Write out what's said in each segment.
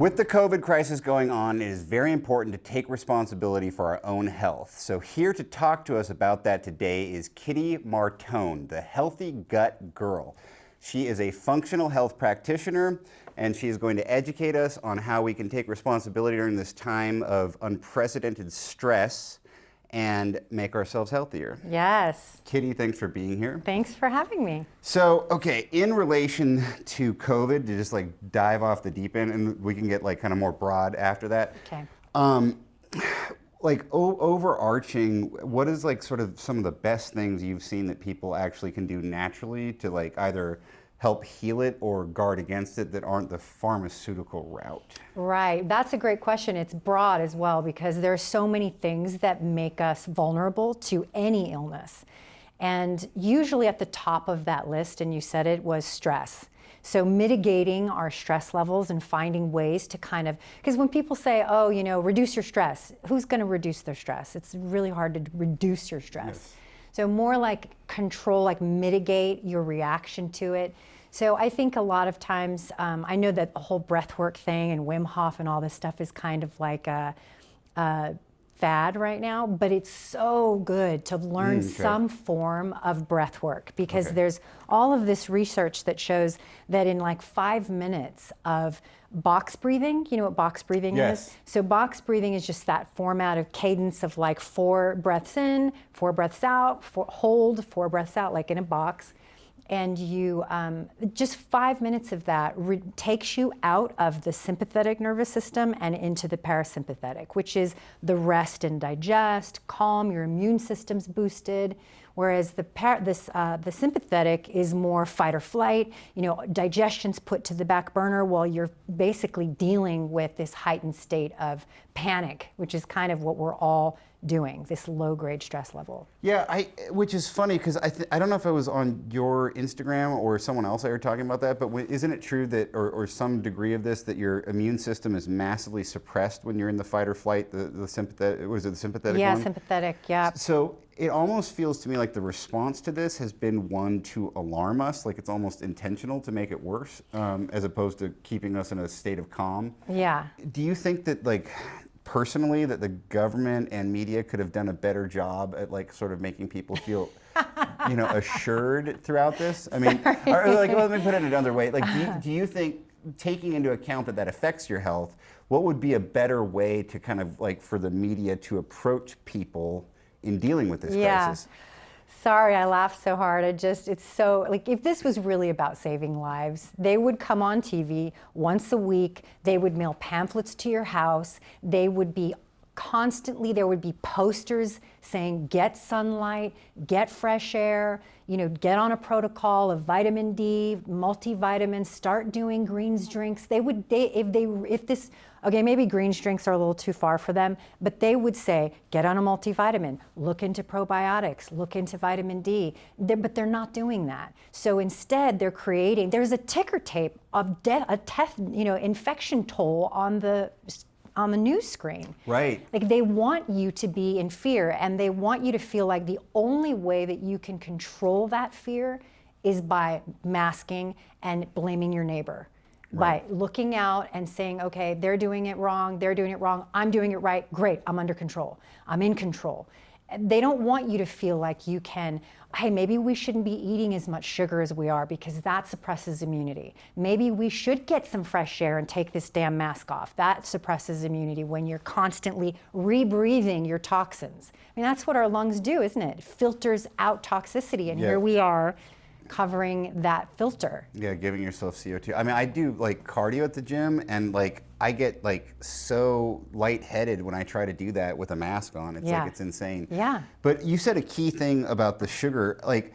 With the COVID crisis going on, it is very important to take responsibility for our own health. So here to talk to us about that today is Kitty Martone, the Healthy Gut Girl. She is a functional health practitioner, and she is going to educate us on how we can take responsibility during this time of unprecedented stress and make ourselves healthier. Yes. Kitty, thanks for being here. Thanks for having me. So, okay, in relation to COVID, to just like dive off the deep end, and we can get like kind of more broad after that. Okay. Overarching, what is like sort of some of the best things you've seen that people actually can do naturally to like either help heal it or guard against it that aren't the pharmaceutical route? Right, that's a great question. It's broad as well because there are so many things that make us vulnerable to any illness. And usually at the top of that list, and you said it, was stress. So mitigating our stress levels and finding ways to kind of, because when people say, oh, you know, reduce your stress, who's going to reduce their stress? It's really hard to reduce your stress. Yes. So more like control, like mitigate your reaction to it. So I think a lot of times, I know that the whole breathwork thing and Wim Hof and all this stuff is kind of like a fad right now, but it's so good to learn some form of breath work because there's all of this research that shows that in like 5 minutes of box breathing, you know what box breathing is? So box breathing is just that format of cadence of like 4 breaths in, 4 breaths out, hold, 4 breaths out, like in a box. And you, just 5 minutes of that takes you out of the sympathetic nervous system and into the parasympathetic, which is the rest and digest, calm, your immune system's boosted. Whereas the sympathetic is more fight or flight, you know, digestion's put to the back burner while you're basically dealing with this heightened state of panic, which is kind of what we're all doing, this low-grade stress level. Yeah, which is funny because I don't know if it was on your Instagram or someone else I heard talking about that, but isn't it true that, or some degree of this, that your immune system is massively suppressed when you're in the fight or flight, the sympathetic, was it the sympathetic one? Yeah, sympathetic, yeah. So it almost feels to me like the response to this has been one to alarm us, like it's almost intentional to make it worse, as opposed to keeping us in a state of calm. Yeah. Do you think that, like, personally, that the government and media could have done a better job at like sort of making people feel, you know, assured throughout this? I mean, or like, let me put it another way. Like, do you think, taking into account that affects your health, what would be a better way to kind of like for the media to approach people in dealing with this crisis? Sorry, I laughed so hard. It's so, like, if this was really about saving lives, they would come on TV once a week, they would mail pamphlets to your house, they would be constantly, there would be posters saying, get sunlight, get fresh air, you know, get on a protocol of vitamin D, multivitamins, start doing greens drinks. Okay, maybe greens drinks are a little too far for them, but they would say, get on a multivitamin, look into probiotics, look into vitamin D, but they're not doing that. So instead, they're creating, there's a ticker tape of infection toll on the news screen. Right. Like they want you to be in fear and they want you to feel like the only way that you can control that fear is by masking and blaming your neighbor. Right. By looking out and saying, okay, they're doing it wrong, I'm doing it right, great, I'm under control, I'm in control. They don't want you to feel like you can, hey, maybe we shouldn't be eating as much sugar as we are because that suppresses immunity. Maybe we should get some fresh air and take this damn mask off. That suppresses immunity when you're constantly rebreathing your toxins. I mean, that's what our lungs do, isn't it? It filters out toxicity, and here we are covering that filter. Yeah, giving yourself CO2. I mean, I do like cardio at the gym, and like I get like so lightheaded when I try to do that with a mask on. It's like it's insane. Yeah. But you said a key thing about the sugar, like,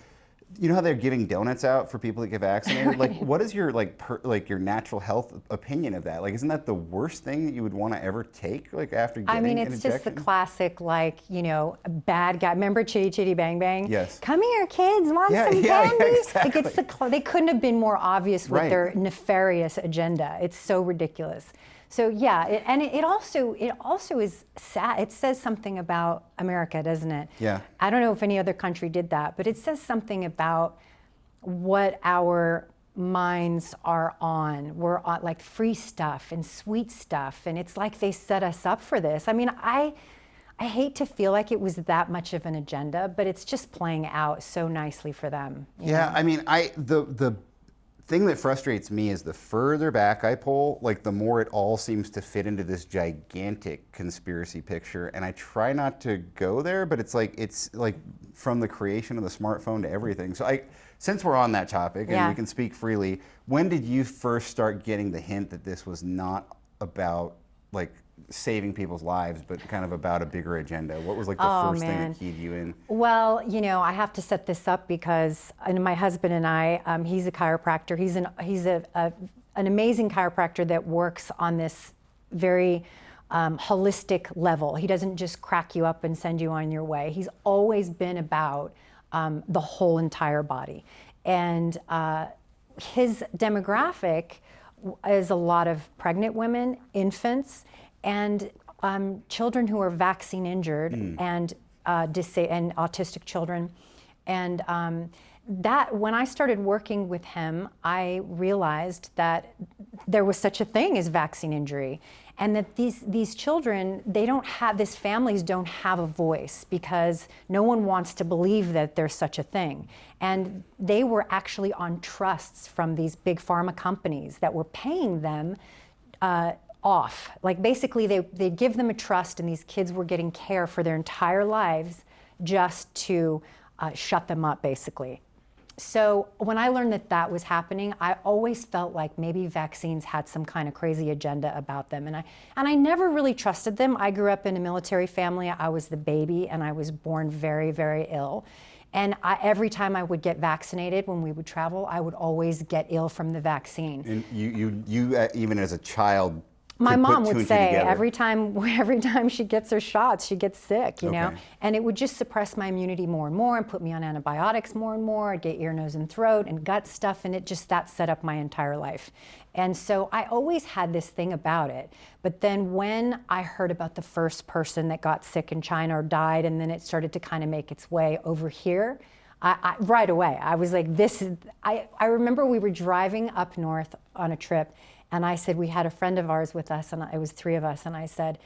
you know how they're giving donuts out for people that get vaccinated? Right. Like, what is your your natural health opinion of that? Like, isn't that the worst thing that you would want to ever take? Like after getting I mean, an it's injection? just the classic, like, you know, bad guy. Remember Chitty Chitty Bang Bang? Yes. Come here, kids, want some candy? Exactly. Like it's they couldn't have been more obvious with their nefarious agenda. It's so ridiculous. So yeah, it also is sad. It says something about America, doesn't it? Yeah. I don't know if any other country did that, but it says something about what our minds are on. We're on like free stuff and sweet stuff, and it's like they set us up for this. I mean, I hate to feel like it was that much of an agenda, but it's just playing out so nicely for them. You know? I mean, the thing that frustrates me is the further back I pull, like the more it all seems to fit into this gigantic conspiracy picture. And I try not to go there, but it's like from the creation of the smartphone to everything. So since we're on that topic and we can speak freely, when did you first start getting the hint that this was not about like saving people's lives, but kind of about a bigger agenda? What was like the first thing that keyed you in? Well, you know, I have to set this up because my husband and I, he's a chiropractor. He's an amazing chiropractor that works on this very holistic level. He doesn't just crack you up and send you on your way. He's always been about the whole entire body. And his demographic is a lot of pregnant women, infants, and children who are vaccine injured and autistic children. And that when I started working with him, I realized that there was such a thing as vaccine injury, and that these children, these families don't have a voice because no one wants to believe that there's such a thing. And they were actually on trusts from these big pharma companies that were paying them off. Like basically they give them a trust, and these kids were getting care for their entire lives just to shut them up basically. So when I learned that that was happening, I always felt like maybe vaccines had some kind of crazy agenda about them. And I never really trusted them. I grew up in a military family. I was the baby, and I was born very, very ill. And every time I would get vaccinated when we would travel, I would always get ill from the vaccine. And you even as a child, my mom would say every time she gets her shots, she gets sick, you know, and it would just suppress my immunity more and more and put me on antibiotics more and more. I'd get ear, nose, and throat and gut stuff, and that set up my entire life. And so I always had this thing about it. But then when I heard about the first person that got sick in China or died, and then it started to kind of make its way over here, I right away, I was like, I remember we were driving up north on a trip, and I said, we had a friend of ours with us, and it was 3 of us, and I said,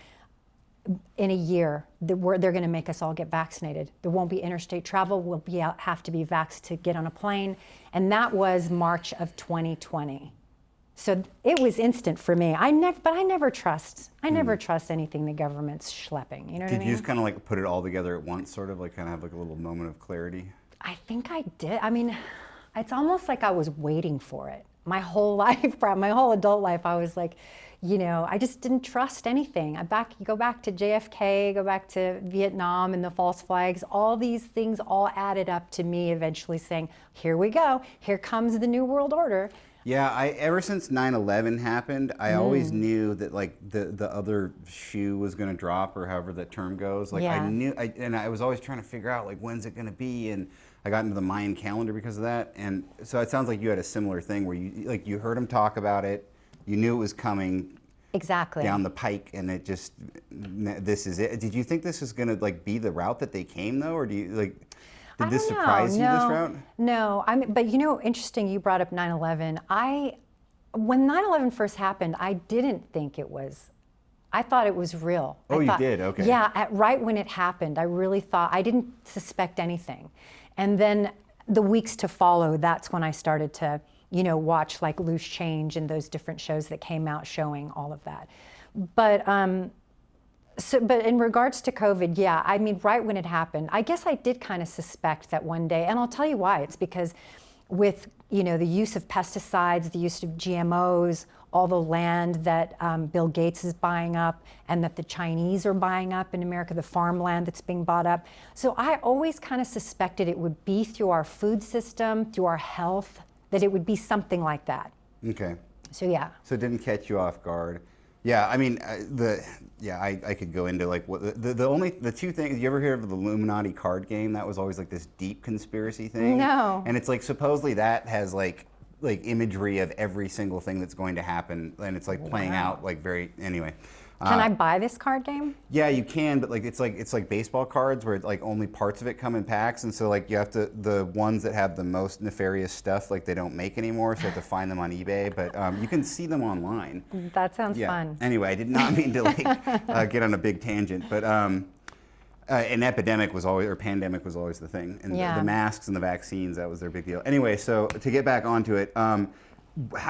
in a year, they're going to make us all get vaccinated. There won't be interstate travel. We'll have to be vaxxed to get on a plane. And that was March of 2020. So it was instant for me. But I never trust anything the government's schlepping. You know what I mean? Did you just kind of like put it all together at once, sort of like kind of have like a little moment of clarity? I think I did. I mean, it's almost like I was waiting for it. My whole life, my whole adult life, I was like, you know, I just didn't trust anything. Go back to JFK, go back to Vietnam and the false flags. All these things all added up to me eventually saying, here we go. Here comes the New World Order. Yeah, ever since 9/11 happened, I always knew that like the other shoe was going to drop, or however that term goes. Like I knew, and I was always trying to figure out like when's it going to be, and I got into the Mayan calendar because of that. And so it sounds like you had a similar thing where you heard him talk about it, you knew it was coming down the pike, and it just, this is it. Did you think this was going to like be the route that they came though, or do you like? Did this surprise you, this route? No, but you know, interesting, you brought up 9/11. When 9/11 first happened, I didn't think it was, I thought it was real. Oh, you did? Okay. Yeah, right when it happened, I really thought, I didn't suspect anything. And then the weeks to follow, that's when I started to, you know, watch like Loose Change and those different shows that came out showing all of that. But but in regards to COVID, yeah, I mean, right when it happened, I guess I did kind of suspect that one day, and I'll tell you why. It's because with, you know, the use of pesticides, the use of GMOs, all the land that Bill Gates is buying up, and that the Chinese are buying up in America, the farmland that's being bought up. So I always kind of suspected it would be through our food system, through our health, that it would be something like that. Okay. So yeah. So it didn't catch you off guard. Yeah, I mean, I could go into like what the two things. You ever hear of the Illuminati card game? That was always like this deep conspiracy thing. No. And it's like supposedly that has like imagery of every single thing that's going to happen, and it's like playing out like very anyway. Can I buy this card game? Yeah, you can, but like it's like baseball cards where like only parts of it come in packs, and so like you have to, the ones that have the most nefarious stuff, like they don't make anymore, so you have to find them on eBay. But you can see them online. That sounds Yeah. fun. Anyway, I did not mean to like get on a big tangent, but an epidemic was always, or pandemic was always the thing, and Yeah. the masks and the vaccines, that was their big deal. Anyway, so to get back onto it.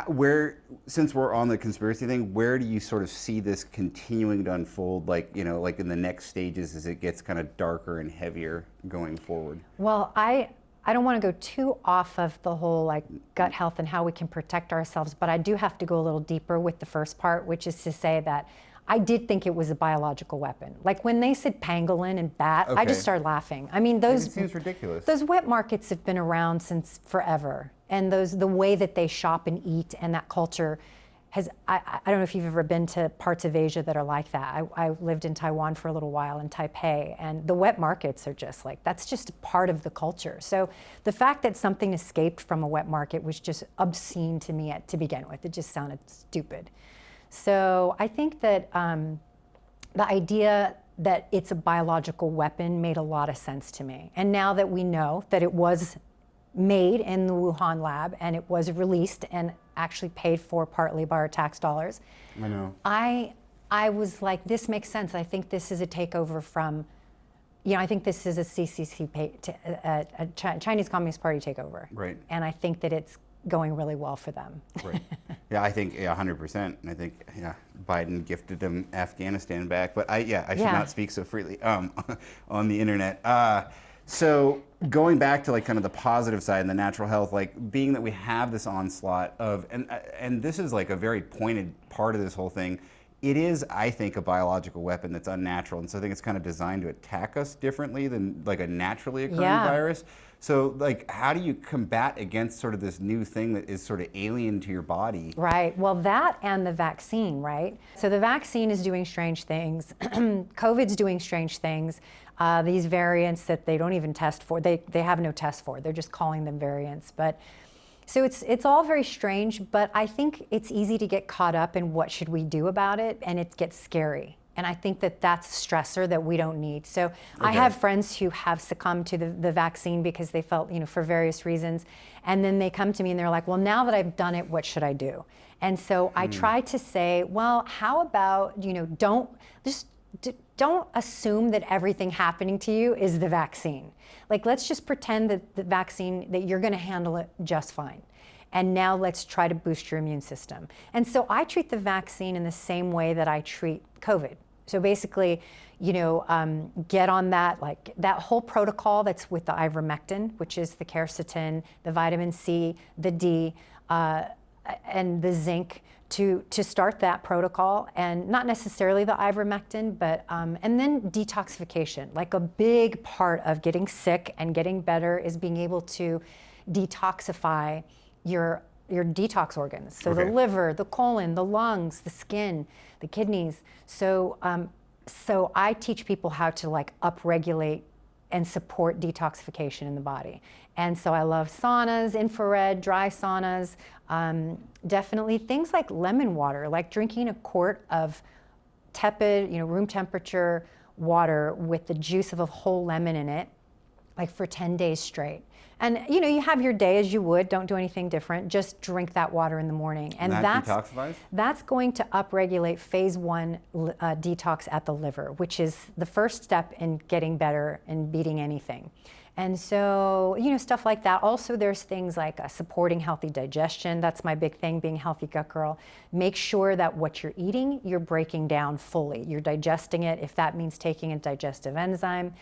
Where, since we're on the conspiracy thing, where do you sort of see this continuing to unfold, like, you know, like in the next stages as it gets kind of darker and heavier going forward? Well, I don't want to go too off of the whole like gut health and how we can protect ourselves, but I do have to go a little deeper with the first part, which is to say that I did think it was a biological weapon. Like when they said pangolin and bat, I just started laughing. I mean, It seems ridiculous. those wet markets have been around since forever. And the way that they shop and eat and that culture has, I don't know if you've ever been to parts of Asia that are like that. I lived in Taiwan for a little while, in Taipei, and the wet markets are just like, that's just part of the culture. So the fact that something escaped from a wet market was just obscene to me to begin with. It just sounded stupid. So I think that the idea that it's a biological weapon made a lot of sense to me. And now that we know that it was made in the Wuhan lab and it was released and actually paid for partly by our tax dollars, I know. I was like, this makes sense. I think this is a takeover from, you know, I think this is a CCC, Chinese Communist Party takeover. Right. And I think that it's going really well for them. Right. Yeah, I think 100%. And I think Biden gifted them Afghanistan back. But I should not speak so freely on the internet. So going back to like kind of the positive side and the natural health, like being that we have this onslaught of, and this is like a very pointed part of this whole thing. It is, I think, a biological weapon that's unnatural, and so I think it's kind of designed to attack us differently than like a naturally occurring virus. So like, how do you combat against sort of this new thing that is sort of alien to your body? Right, well that and the vaccine, right? So the vaccine is doing strange things. COVID's doing strange things. These variants that they don't even test for, they have no test for, they're just calling them variants. But so it's all very strange, but I think it's easy to get caught up in what should we do about it, and it gets scary. And I think that that's a stressor that we don't need. So I have friends who have succumbed to the vaccine because they felt, you know, for various reasons. And then they come to me and they're like, well, now that I've done it, what should I do? And so I try to say, well, how about, you know, don't assume that everything happening to you is the vaccine. Like, let's just pretend that the vaccine, that you're gonna handle it just fine. And now let's try to boost your immune system. And so I treat the vaccine in the same way that I treat COVID. So basically, you know, get on that, like that whole protocol that's with the ivermectin, which is the quercetin, the vitamin C, the D, and the zinc, to start that protocol, and not necessarily the ivermectin, but and then detoxification. Like a big part of getting sick and getting better is being able to detoxify your detox organs. So the liver, the colon, the lungs, the skin, the kidneys. So so I teach people how to like upregulate and support detoxification in the body. And so I love saunas, infrared, dry saunas, definitely things like lemon water, like drinking a quart of tepid, you know, room temperature water with the juice of a whole lemon in it, like for 10 days straight. And you know, you have your day as you would, don't do anything different, just drink that water in the morning. And that's going to upregulate phase 1 detox at the liver, which is the first step in getting better and beating anything. And so, you know, stuff like that. Also, there's things like supporting healthy digestion. That's my big thing, being a healthy gut girl. Make sure that what you're eating, you're breaking down fully. You're digesting it, if that means taking a digestive enzyme.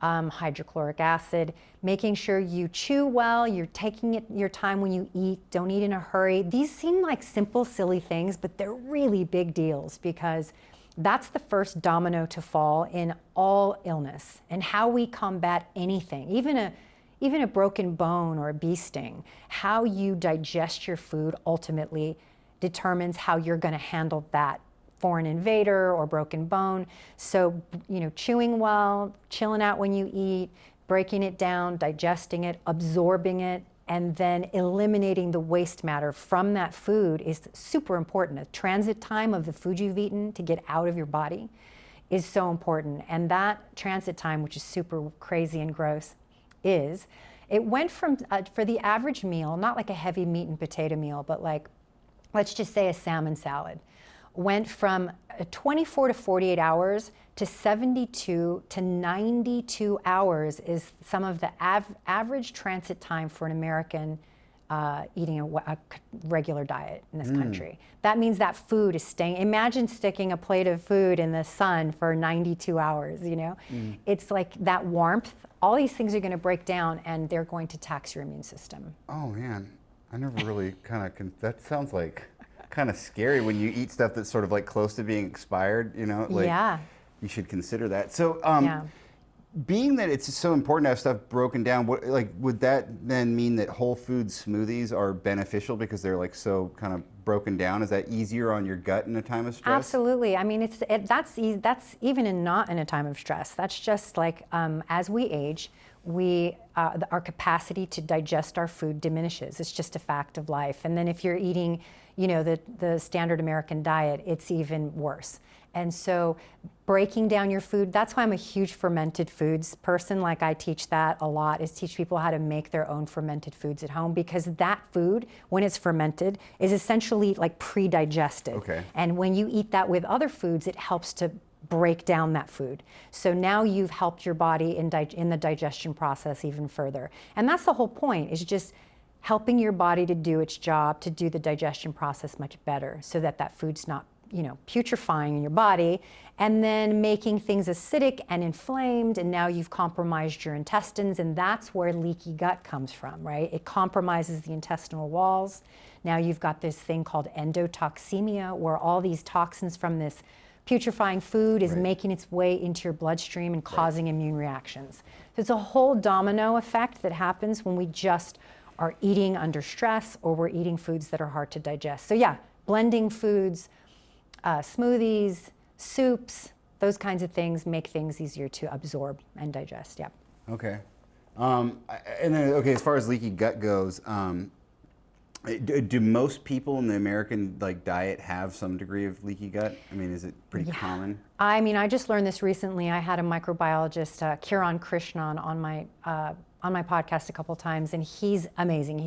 Hydrochloric acid, making sure you chew well, you're taking your time when you eat, don't eat in a hurry. These seem like simple, silly things, but they're really big deals, because that's the first domino to fall in all illness and how we combat anything, even a broken bone or a bee sting. How you digest your food ultimately determines how you're going to handle that foreign invader or broken bone. So, you know, chewing well, chilling out when you eat, breaking it down, digesting it, absorbing it, and then eliminating the waste matter from that food is super important. The transit time of the food you've eaten to get out of your body is so important. And that transit time, which is super crazy and gross, it went from, for the average meal, not like a heavy meat and potato meal, but like, let's just say a salmon salad, went from 24 to 48 hours to 72 to 92 hours is some of the average transit time for an American eating a regular diet in this country. That means that food is staying. Imagine sticking a plate of food in the sun for 92 hours, you know? It's like that warmth. All these things are going to break down and they're going to tax your immune system. Oh man, I never really that sounds like kind of scary when you eat stuff that's sort of like close to being expired, you know? Like, yeah. You should consider that. So, being that it's so important to have stuff broken down, would that then mean that whole food smoothies are beneficial because they're like so kind of broken down? Is that easier on your gut in a time of stress? Absolutely. I mean, that's even not in a time of stress. That's just like as we age, our capacity to digest our food diminishes. It's just a fact of life. And then if you're eating, you know, the standard American diet, it's even worse. And so breaking down your food, that's why I'm a huge fermented foods person. Like I teach that a lot, is teach people how to make their own fermented foods at home, because that food, when it's fermented, is essentially like pre-digested. Okay. And when you eat that with other foods, it helps to break down that food. So now you've helped your body in the digestion process even further. And that's the whole point, is just helping your body to do its job, to do the digestion process much better, so that that food's not, you know, putrefying in your body and then making things acidic and inflamed, and now you've compromised your intestines, and that's where leaky gut comes from, right? It compromises the intestinal walls. Now you've got this thing called endotoxemia, where all these toxins from this putrefying food is making its way into your bloodstream and causing immune reactions. So it's a whole domino effect that happens when we just are eating under stress, or we're eating foods that are hard to digest. So yeah, blending foods, smoothies, soups, those kinds of things make things easier to absorb and digest. Yeah. Okay. And then, okay, as far as leaky gut goes, do most people in the American diet have some degree of leaky gut? I mean, is it pretty common? I mean, I just learned this recently. I had a microbiologist, Kiran Krishnan, on my podcast a couple times, and he's amazing.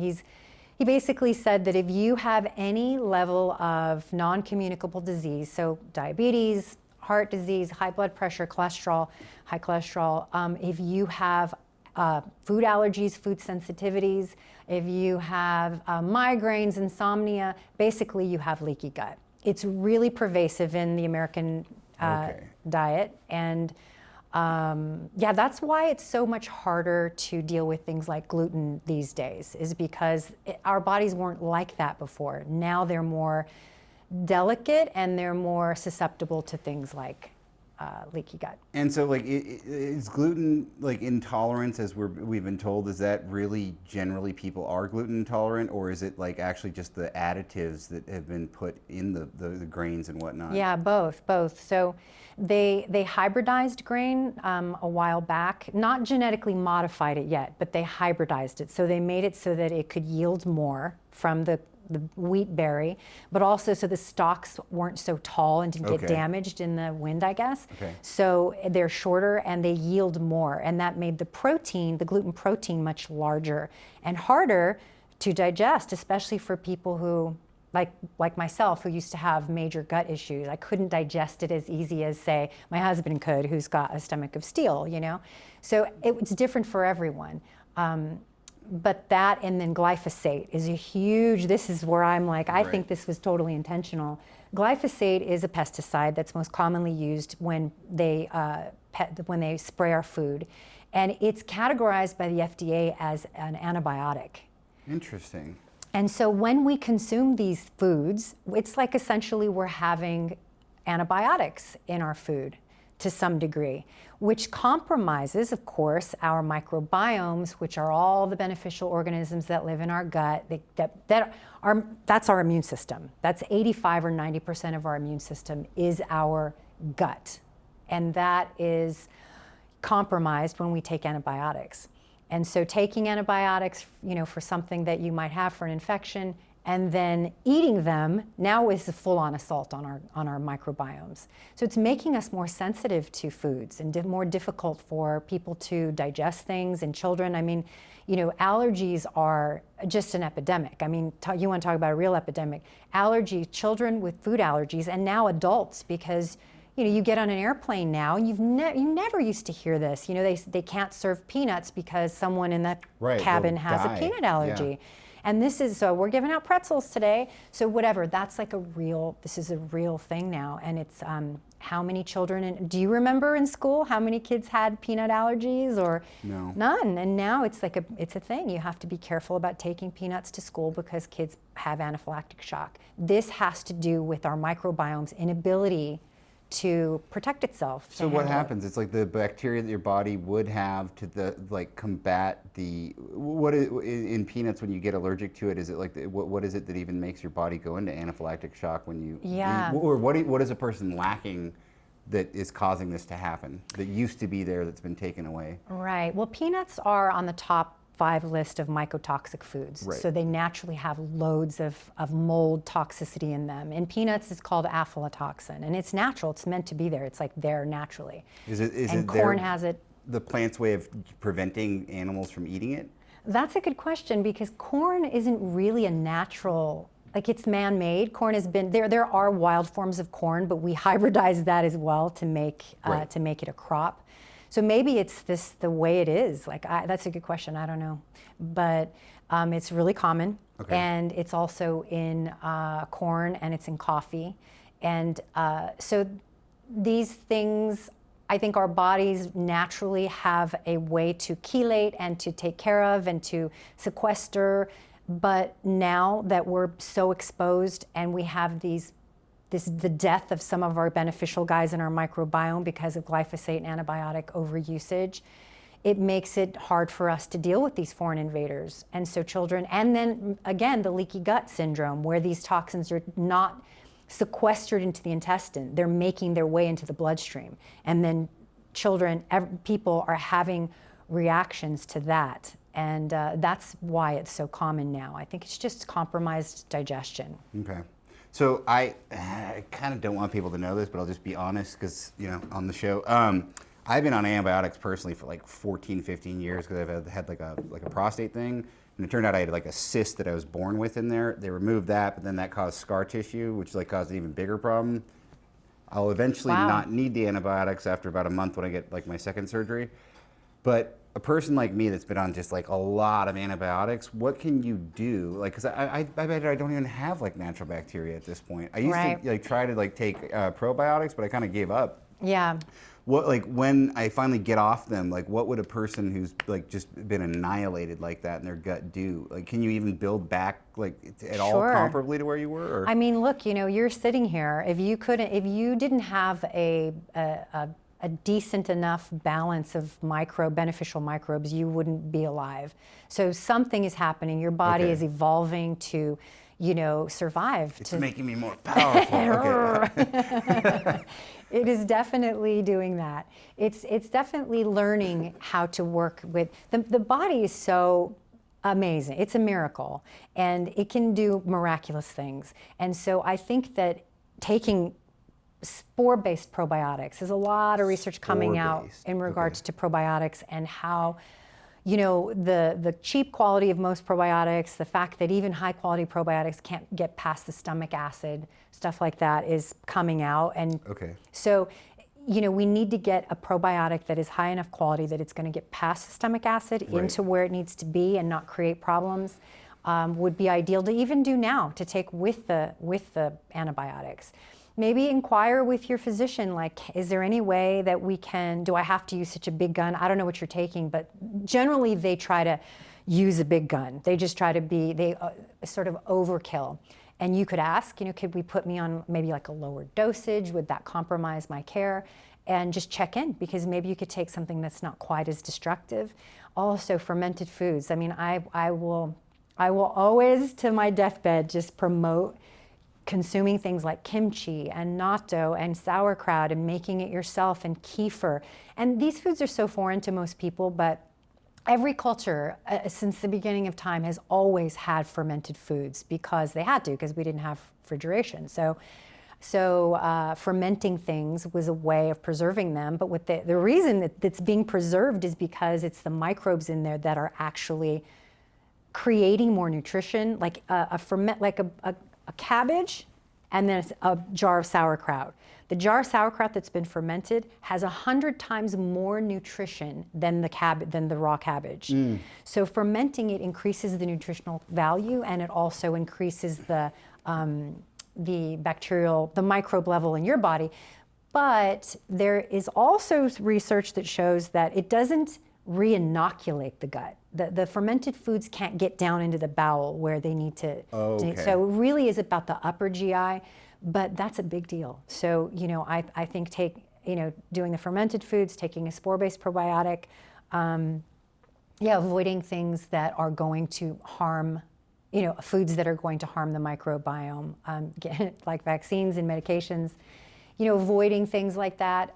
He basically said that if you have any level of non-communicable disease, so diabetes, heart disease, high blood pressure, cholesterol, high cholesterol, if you have food allergies, food sensitivities, if you have migraines, insomnia, basically you have leaky gut. It's really pervasive in the American diet, and yeah, that's why it's so much harder to deal with things like gluten these days, is because our bodies weren't like that before. Now they're more delicate and they're more susceptible to things like leaky gut. And so, is gluten intolerance, as we've been told, is that really generally people are gluten intolerant, or is it actually just the additives that have been put in the grains and whatnot? Yeah, both. So they hybridized grain a while back, not genetically modified it yet, but they hybridized it. So they made it so that it could yield more from the wheat berry, but also so the stalks weren't so tall and didn't get damaged in the wind, I guess. So they're shorter and they yield more, and that made the gluten protein, much larger and harder to digest, especially for people who, like myself, who used to have major gut issues. I couldn't digest it as easy as, say, my husband could, who's got a stomach of steel, you know? So it's different for everyone. But that, and then glyphosate is a huge, this is where I'm like, I think this was totally intentional. Glyphosate is a pesticide that's most commonly used when they spray our food. And it's categorized by the FDA as an antibiotic. Interesting. And so when we consume these foods, it's like essentially we're having antibiotics in our food to some degree, which compromises, of course, our microbiomes, which are all the beneficial organisms that live in our gut. That's our immune system. That's 85 or 90% of our immune system is our gut. And that is compromised when we take antibiotics. And so taking antibiotics, for something that you might have for an infection, and then eating them now is a full-on assault on our microbiomes. So it's making us more sensitive to foods and more difficult for people to digest things. And children, I mean, allergies are just an epidemic. I mean, you want to talk about a real epidemic. Children with food allergies, and now adults, because you get on an airplane now, you never used to hear this. They can't serve peanuts because someone in the cabin has a peanut allergy. Yeah. And so we're giving out pretzels today. So whatever, this is a real thing now. And it's how many children, do you remember in school how many kids had peanut allergies or? No. None. And now it's a thing. You have to be careful about taking peanuts to school because kids have anaphylactic shock. This has to do with our microbiome's inability to protect itself. So what happens? It's like the bacteria that your body would have to combat in peanuts when you get allergic to it. Is it like what is it that even makes your body go into anaphylactic shock when you? Yeah. Or what is a person lacking that is causing this to happen? That used to be there that's been taken away. Right. Well, peanuts are on the top 5 list of mycotoxic foods. Right. So they naturally have loads of mold toxicity in them. In peanuts, it's called aflatoxin, and it's natural. It's meant to be there. It's like there naturally. And corn has it. The plant's way of preventing animals from eating it? That's a good question, because corn isn't really a natural, it's man-made. Corn has been, there are wild forms of corn, but we hybridize that as well to make it a crop. So maybe it's the way it is. That's a good question. I don't know, but it's really common, and it's also in corn, and it's in coffee, and so these things, I think our bodies naturally have a way to chelate and to take care of and to sequester. But now that we're so exposed and we have the death of some of our beneficial guys in our microbiome because of glyphosate and antibiotic overusage, it makes it hard for us to deal with these foreign invaders. And so children, and then again, the leaky gut syndrome, where these toxins are not sequestered into the intestine, they're making their way into the bloodstream. And then people are having reactions to that. And that's why it's so common now. I think it's just compromised digestion. Okay. So I kind of don't want people to know this, but I'll just be honest because, on the show, I've been on antibiotics personally for like 14, 15 years because I've had like a prostate thing. And it turned out I had like a cyst that I was born with in there. They removed that, but then that caused scar tissue, which caused an even bigger problem. I'll eventually not need the antibiotics after about a month when I get like my second surgery. But a person like me that's been on just like a lot of antibiotics, what can you do? Like, because I bet I don't even have like natural bacteria at this point. I used to try to take probiotics, but I kind of gave up. Yeah. What when I finally get off them, what would a person who's just been annihilated like that in their gut do? Can you even build back at all comparably to where you were? Or? I mean, look, you're sitting here. If you didn't have a decent enough balance of beneficial microbes, you wouldn't be alive. So something is happening. Your body is evolving to, survive. It's making me more powerful. It is definitely doing that. It's definitely learning how to work with the body is so amazing. It's a miracle, and it can do miraculous things. And so I think that taking spore-based probiotics, there's a lot of research coming out in regards to probiotics and how, the cheap quality of most probiotics, the fact that even high-quality probiotics can't get past the stomach acid, stuff like that is coming out. And so, we need to get a probiotic that is high enough quality that it's going to get past the stomach acid into where it needs to be and not create problems. Would be ideal to even do now, to take with the antibiotics. Maybe inquire with your physician, is there any way that do I have to use such a big gun? I don't know what you're taking, but generally they try to use a big gun. They just try to sort of overkill. And you could ask, could we put me on maybe a lower dosage? Would that compromise my care? And just check in, because maybe you could take something that's not quite as destructive. Also, fermented foods. I mean, I will always, to my deathbed, just promote consuming things like kimchi and natto and sauerkraut and making it yourself, and kefir. And these foods are so foreign to most people, but every culture since the beginning of time has always had fermented foods because they had to, because we didn't have refrigeration. So fermenting things was a way of preserving them. But what the reason that it's being preserved is because it's the microbes in there that are actually creating more nutrition, like a cabbage and then a jar of sauerkraut. The jar of sauerkraut that's been fermented has 100 times more nutrition than the raw cabbage. So fermenting it increases the nutritional value, and it also increases the microbe level in your body. But there is also research that shows that it doesn't re-inoculate the gut. The fermented foods can't get down into the bowel where they need to. Okay. So it really is about the upper GI, but that's a big deal. So, I think doing the fermented foods, taking a spore-based probiotic, avoiding things that are going to harm, foods that are going to harm the microbiome, like vaccines and medications, avoiding things like that.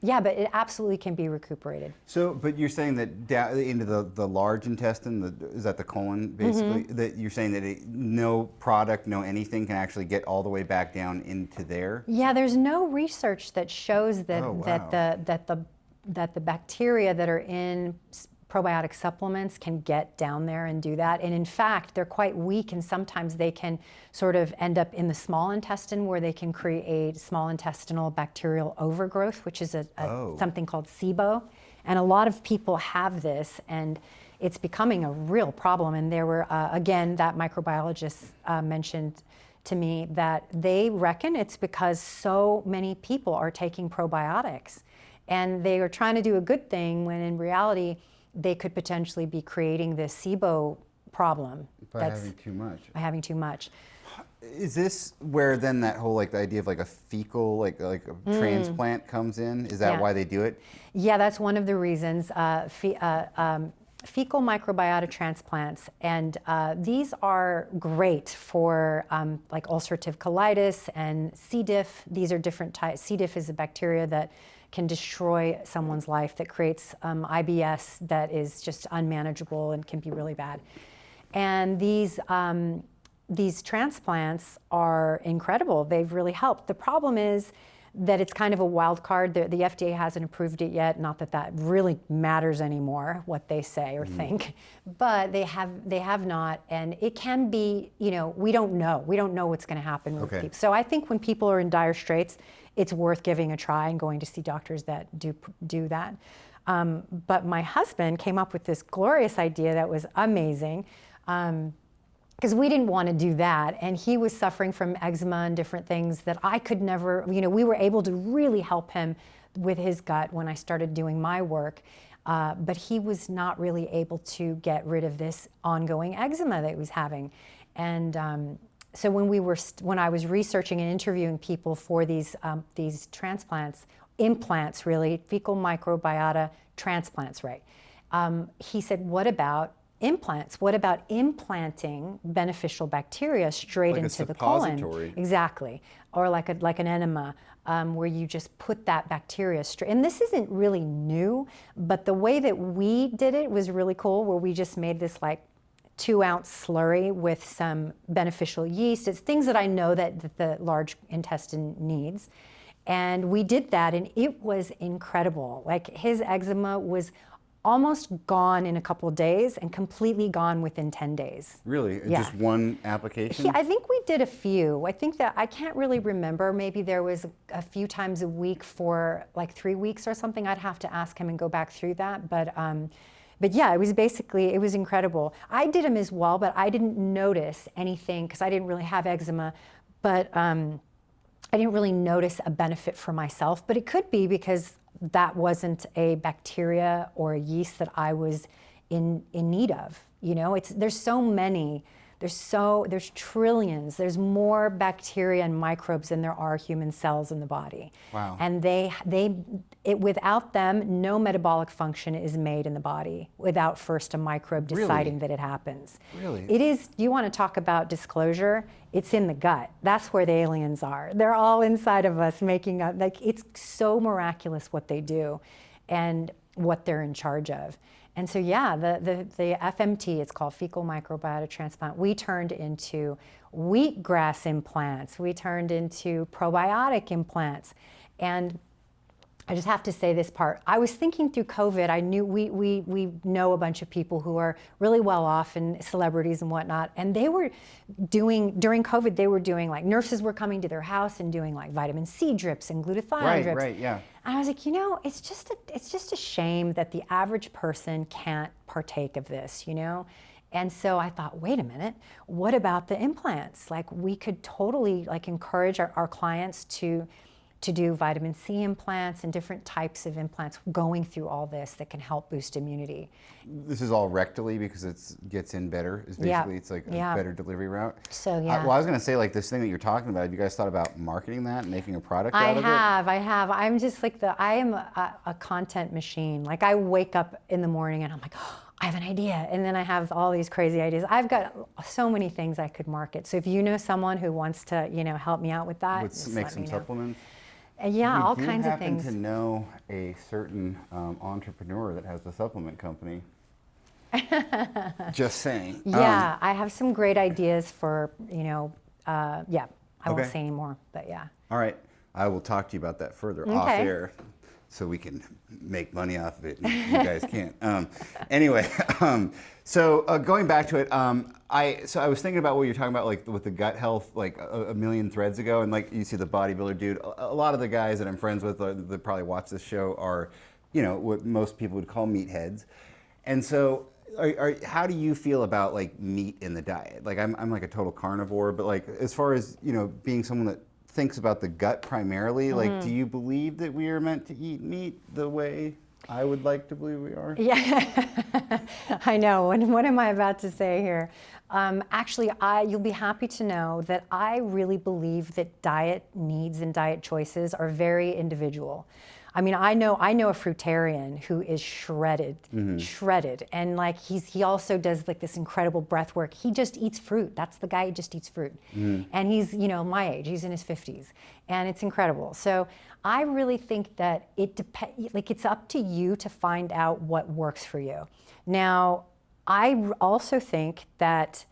But it absolutely can be recuperated. So, but you're saying that down into the large intestine, is that the colon, basically? That you're saying that no product, no anything can actually get all the way back down into there? Yeah, there's no research that shows that that the bacteria that are in probiotic supplements can get down there and do that. And in fact, they're quite weak, and sometimes they can sort of end up in the small intestine where they can create small intestinal bacterial overgrowth, which is something called SIBO. And a lot of people have this, and it's becoming a real problem. And there were, again, that microbiologist mentioned to me that they reckon it's because so many people are taking probiotics. And they are trying to do a good thing when in reality, they could potentially be creating this SIBO problem. By having too much. By having too much. Is this where then that whole the idea of a fecal a transplant comes in? Is that why they do it? Yeah, that's one of the reasons. Fecal microbiota transplants, and these are great for ulcerative colitis and C. diff. These are different types. C. diff is a bacteria that can destroy someone's life, that creates IBS that is just unmanageable and can be really bad. And these transplants are incredible. They've really helped. The problem is that it's kind of a wild card. The FDA hasn't approved it yet. Not that that really matters anymore, what they say or think, but they have not. And it can be, we don't know. We don't know what's going to happen with people. So I think when people are in dire straits, it's worth giving a try and going to see doctors that do that. But my husband came up with this glorious idea that was amazing. Because we didn't want to do that, and he was suffering from eczema and different things that I could never, we were able to really help him with his gut when I started doing my work, but he was not really able to get rid of this ongoing eczema that he was having. And so when I was researching and interviewing people for these transplants, implants really, fecal microbiota transplants, right? He said, what about implants? What about implanting beneficial bacteria straight into the colon? Exactly, or like an enema, where you just put that bacteria straight. And this isn't really new, but the way that we did it was really cool, where we just made this 2-ounce slurry with some beneficial yeast. It's things that I know that the large intestine needs. And we did that, and it was incredible. His eczema was almost gone in a couple of days and completely gone within 10 days. Really? Yeah. Just one application? I think we did a few. I think that I can't really remember. Maybe there was a few times a week for 3 weeks or something. I'd have to ask him and go back through that. But yeah, it was incredible. I did them as well, but I didn't notice anything because I didn't really have eczema. But I didn't really notice a benefit for myself. But it could be because that wasn't a bacteria or a yeast that I was in need of. There's so many. There's trillions. There's more bacteria and microbes than there are human cells in the body. Wow. And without them, no metabolic function is made in the body without first a microbe deciding that it happens. Really? It is. You want to talk about disclosure? It's in the gut. That's where the aliens are. They're all inside of us making up. It's so miraculous what they do. and what they're in charge of. And so, yeah, the FMT, it's called fecal microbiota transplant, we turned into wheatgrass implants. We turned into probiotic implants. And I just have to say this part. I was thinking through COVID, I knew we know a bunch of people who are really well off and celebrities and whatnot. And they were doing, during COVID, they were doing like, nurses were coming to their house and doing like vitamin C drips and glutathione drips. Right, yeah. And I was like, you know, it's just a shame that the average person can't partake of this, you know? And so I thought, wait a minute, what about the implants? Like we could totally like encourage our clients to do vitamin C implants and different types of implants going through all this that can help boost immunity. This is all rectally because it gets in better. Is basically it's like a better delivery route. So yeah. Well, I was going to say like this thing that you're talking about. Have you guys thought about marketing that and making a product out of it? I have. I'm just like I am a content machine. Like I wake up in the morning and I'm like, oh, I have an idea, and then I have all these crazy ideas. I've got so many things I could market. So if you know someone who wants to, you know, help me out with that, Let's make some supplements. Yeah, all kinds of things. We happen to know a certain entrepreneur that has a supplement company. Just saying. Yeah, I have some great ideas for, you know, I won't say anymore, but yeah. All right, I will talk to you about that further off air so we can make money off of it and you guys can't. Anyway, so going back to it, I was thinking about what you're talking about, like with the gut health, like a million threads ago, and like you see the bodybuilder dude. A lot of the guys that I'm friends with that probably watch this show are, you know, what most people would call meatheads. And so, how do you feel about like meat in the diet? Like I'm like a total carnivore, but like as far as, you know, being someone that thinks about the gut primarily, like do you believe that we are meant to eat meat the way I would like to believe we are? Yeah, I know. And what am I about to say here? Actually, you'll be happy to know that I really believe that diet needs and diet choices are very individual. I mean, I know a fruitarian who is shredded, and like he also does like this incredible breath work. He just eats fruit. That's the guy who just eats fruit, and he's, you know, my age. He's in his 50s, and it's incredible. So I really think that it's up to you to find out what works for you. Now, I also think that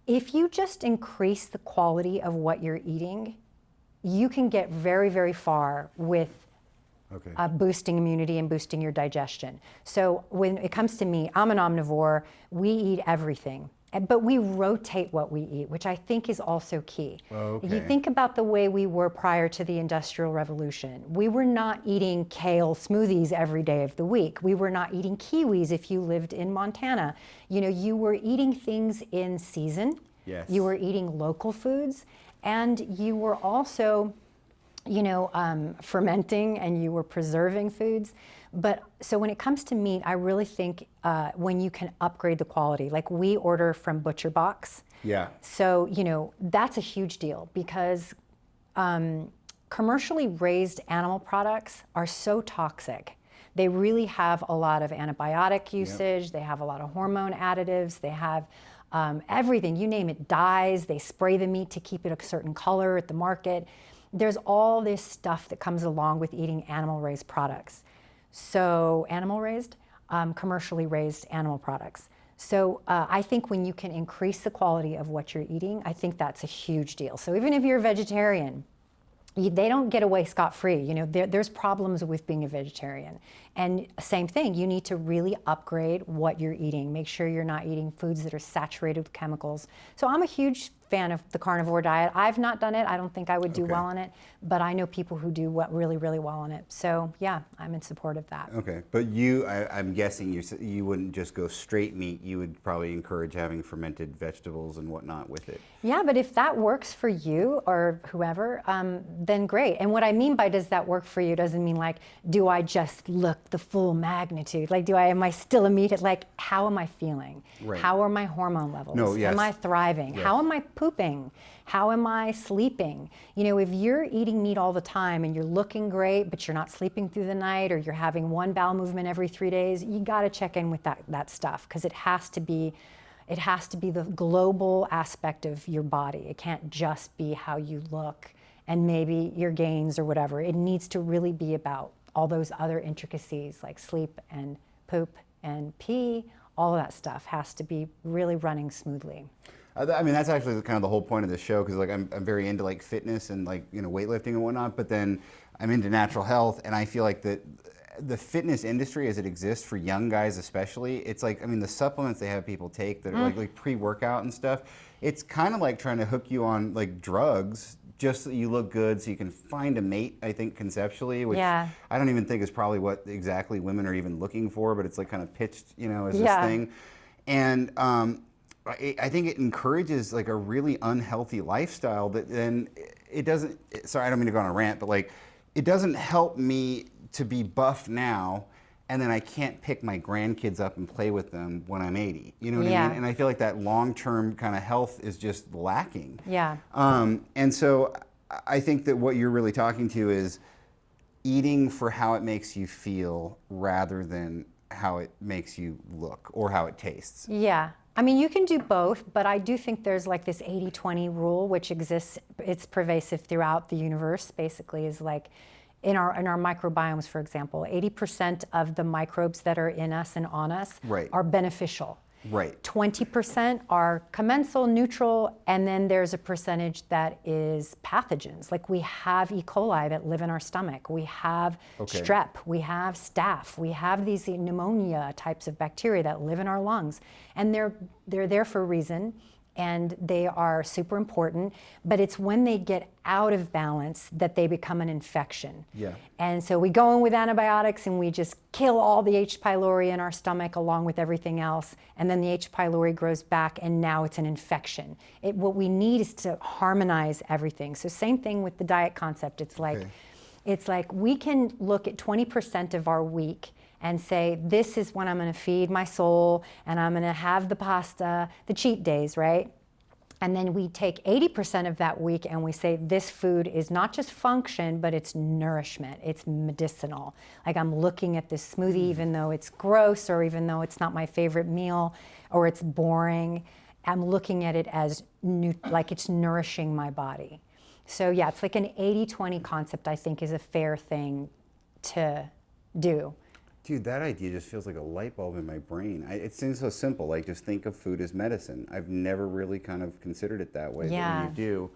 if you just increase the quality of what you're eating, you can get very, very far with boosting immunity and boosting your digestion. So when it comes to meat, I'm an omnivore. We eat everything, but we rotate what we eat, which I think is also key. If you think about the way we were prior to the Industrial Revolution, we were not eating kale smoothies every day of the week. We were not eating kiwis if you lived in Montana. You know, you were eating things in season. Yes. You were eating local foods, and you were also, you know, fermenting, and you were preserving foods. But so when it comes to meat, I really think when you can upgrade the quality, like we order from Butcher Box. Yeah. So, you know, that's a huge deal because commercially raised animal products are so toxic. They really have a lot of antibiotic usage. They have a lot of hormone additives. They have everything, you name it, dyes. They spray the meat to keep it a certain color at the market. There's all this stuff that comes along with eating animal-raised products. So commercially raised animal products. So I think when you can increase the quality of what you're eating, I think that's a huge deal. So even if you're a vegetarian, they don't get away scot-free. You know, there's problems with being a vegetarian. And same thing, you need to really upgrade what you're eating. Make sure you're not eating foods that are saturated with chemicals. So I'm a huge fan of the carnivore diet. I've not done it. I don't think I would do well on it, but I know people who do really, really well on it. So yeah, I'm in support of that. Okay, but I'm guessing you wouldn't just go straight meat. You would probably encourage having fermented vegetables and whatnot with it. Yeah, but if that works for you or whoever, then great. And what I mean by does that work for you doesn't mean like, do I just look the full magnitude? Like, am I still a meathead? Like, how am I feeling? Right. How are my hormone levels? No, yes. Am I thriving? Yes. How am I pooping? How am I sleeping? You know, if you're eating meat all the time and you're looking great, but you're not sleeping through the night, or you're having one bowel movement every 3 days, you got to check in with that stuff, because it has to be the global aspect of your body. It can't just be how you look and maybe your gains or whatever. It needs to really be about all those other intricacies like sleep and poop and pee, all of that stuff has to be really running smoothly. I mean, that's actually kind of the whole point of this show, because like I'm very into like fitness and like, you know, weightlifting and whatnot, but then I'm into natural health, and I feel like the fitness industry as it exists for young guys especially, it's like, I mean, the supplements they have people take that are like pre-workout and stuff, it's kind of like trying to hook you on like drugs just so you look good so you can find a mate, I think, conceptually, which I don't even think is probably what exactly women are even looking for, but it's like kind of pitched, you know, as this thing. And I think it encourages like a really unhealthy lifestyle that then it doesn't, sorry, I don't mean to go on a rant, but like it doesn't help me to be buff now and then I can't pick my grandkids up and play with them when I'm 80. You know what I mean? And I feel like that long-term kind of health is just lacking. And so I think that what you're really talking to is eating for how it makes you feel rather than how it makes you look or how it tastes. I mean, you can do both, but I do think there's like this 80-20 rule which exists. It's pervasive throughout the universe, basically, is like in our microbiomes, for example, 80% of the microbes that are in us and on us are beneficial. 20% are commensal, neutral, and then there's a percentage that is pathogens. Like we have E. coli that live in our stomach. We have strep, we have staph, we have these pneumonia types of bacteria that live in our lungs. And they're there for a reason, and they are super important, but it's when they get out of balance that they become an infection. And so we go in with antibiotics and we just kill all the H. pylori in our stomach along with everything else, and then the H. pylori grows back and now it's an infection. What we need is to harmonize everything. So same thing with the diet concept. It's like we can look at 20% of our week and say, this is when I'm going to feed my soul and I'm going to have the pasta, the cheat days, right? And then we take 80% of that week and we say, this food is not just function, but it's nourishment, it's medicinal. Like I'm looking at this smoothie, even though it's gross or even though it's not my favorite meal or it's boring, I'm looking at it as like it's nourishing my body. So yeah, it's like an 80-20 concept, I think, is a fair thing to do. Dude, that idea just feels like a light bulb in my brain. It seems so simple, like just think of food as medicine. I've never really kind of considered it that way, but when you do,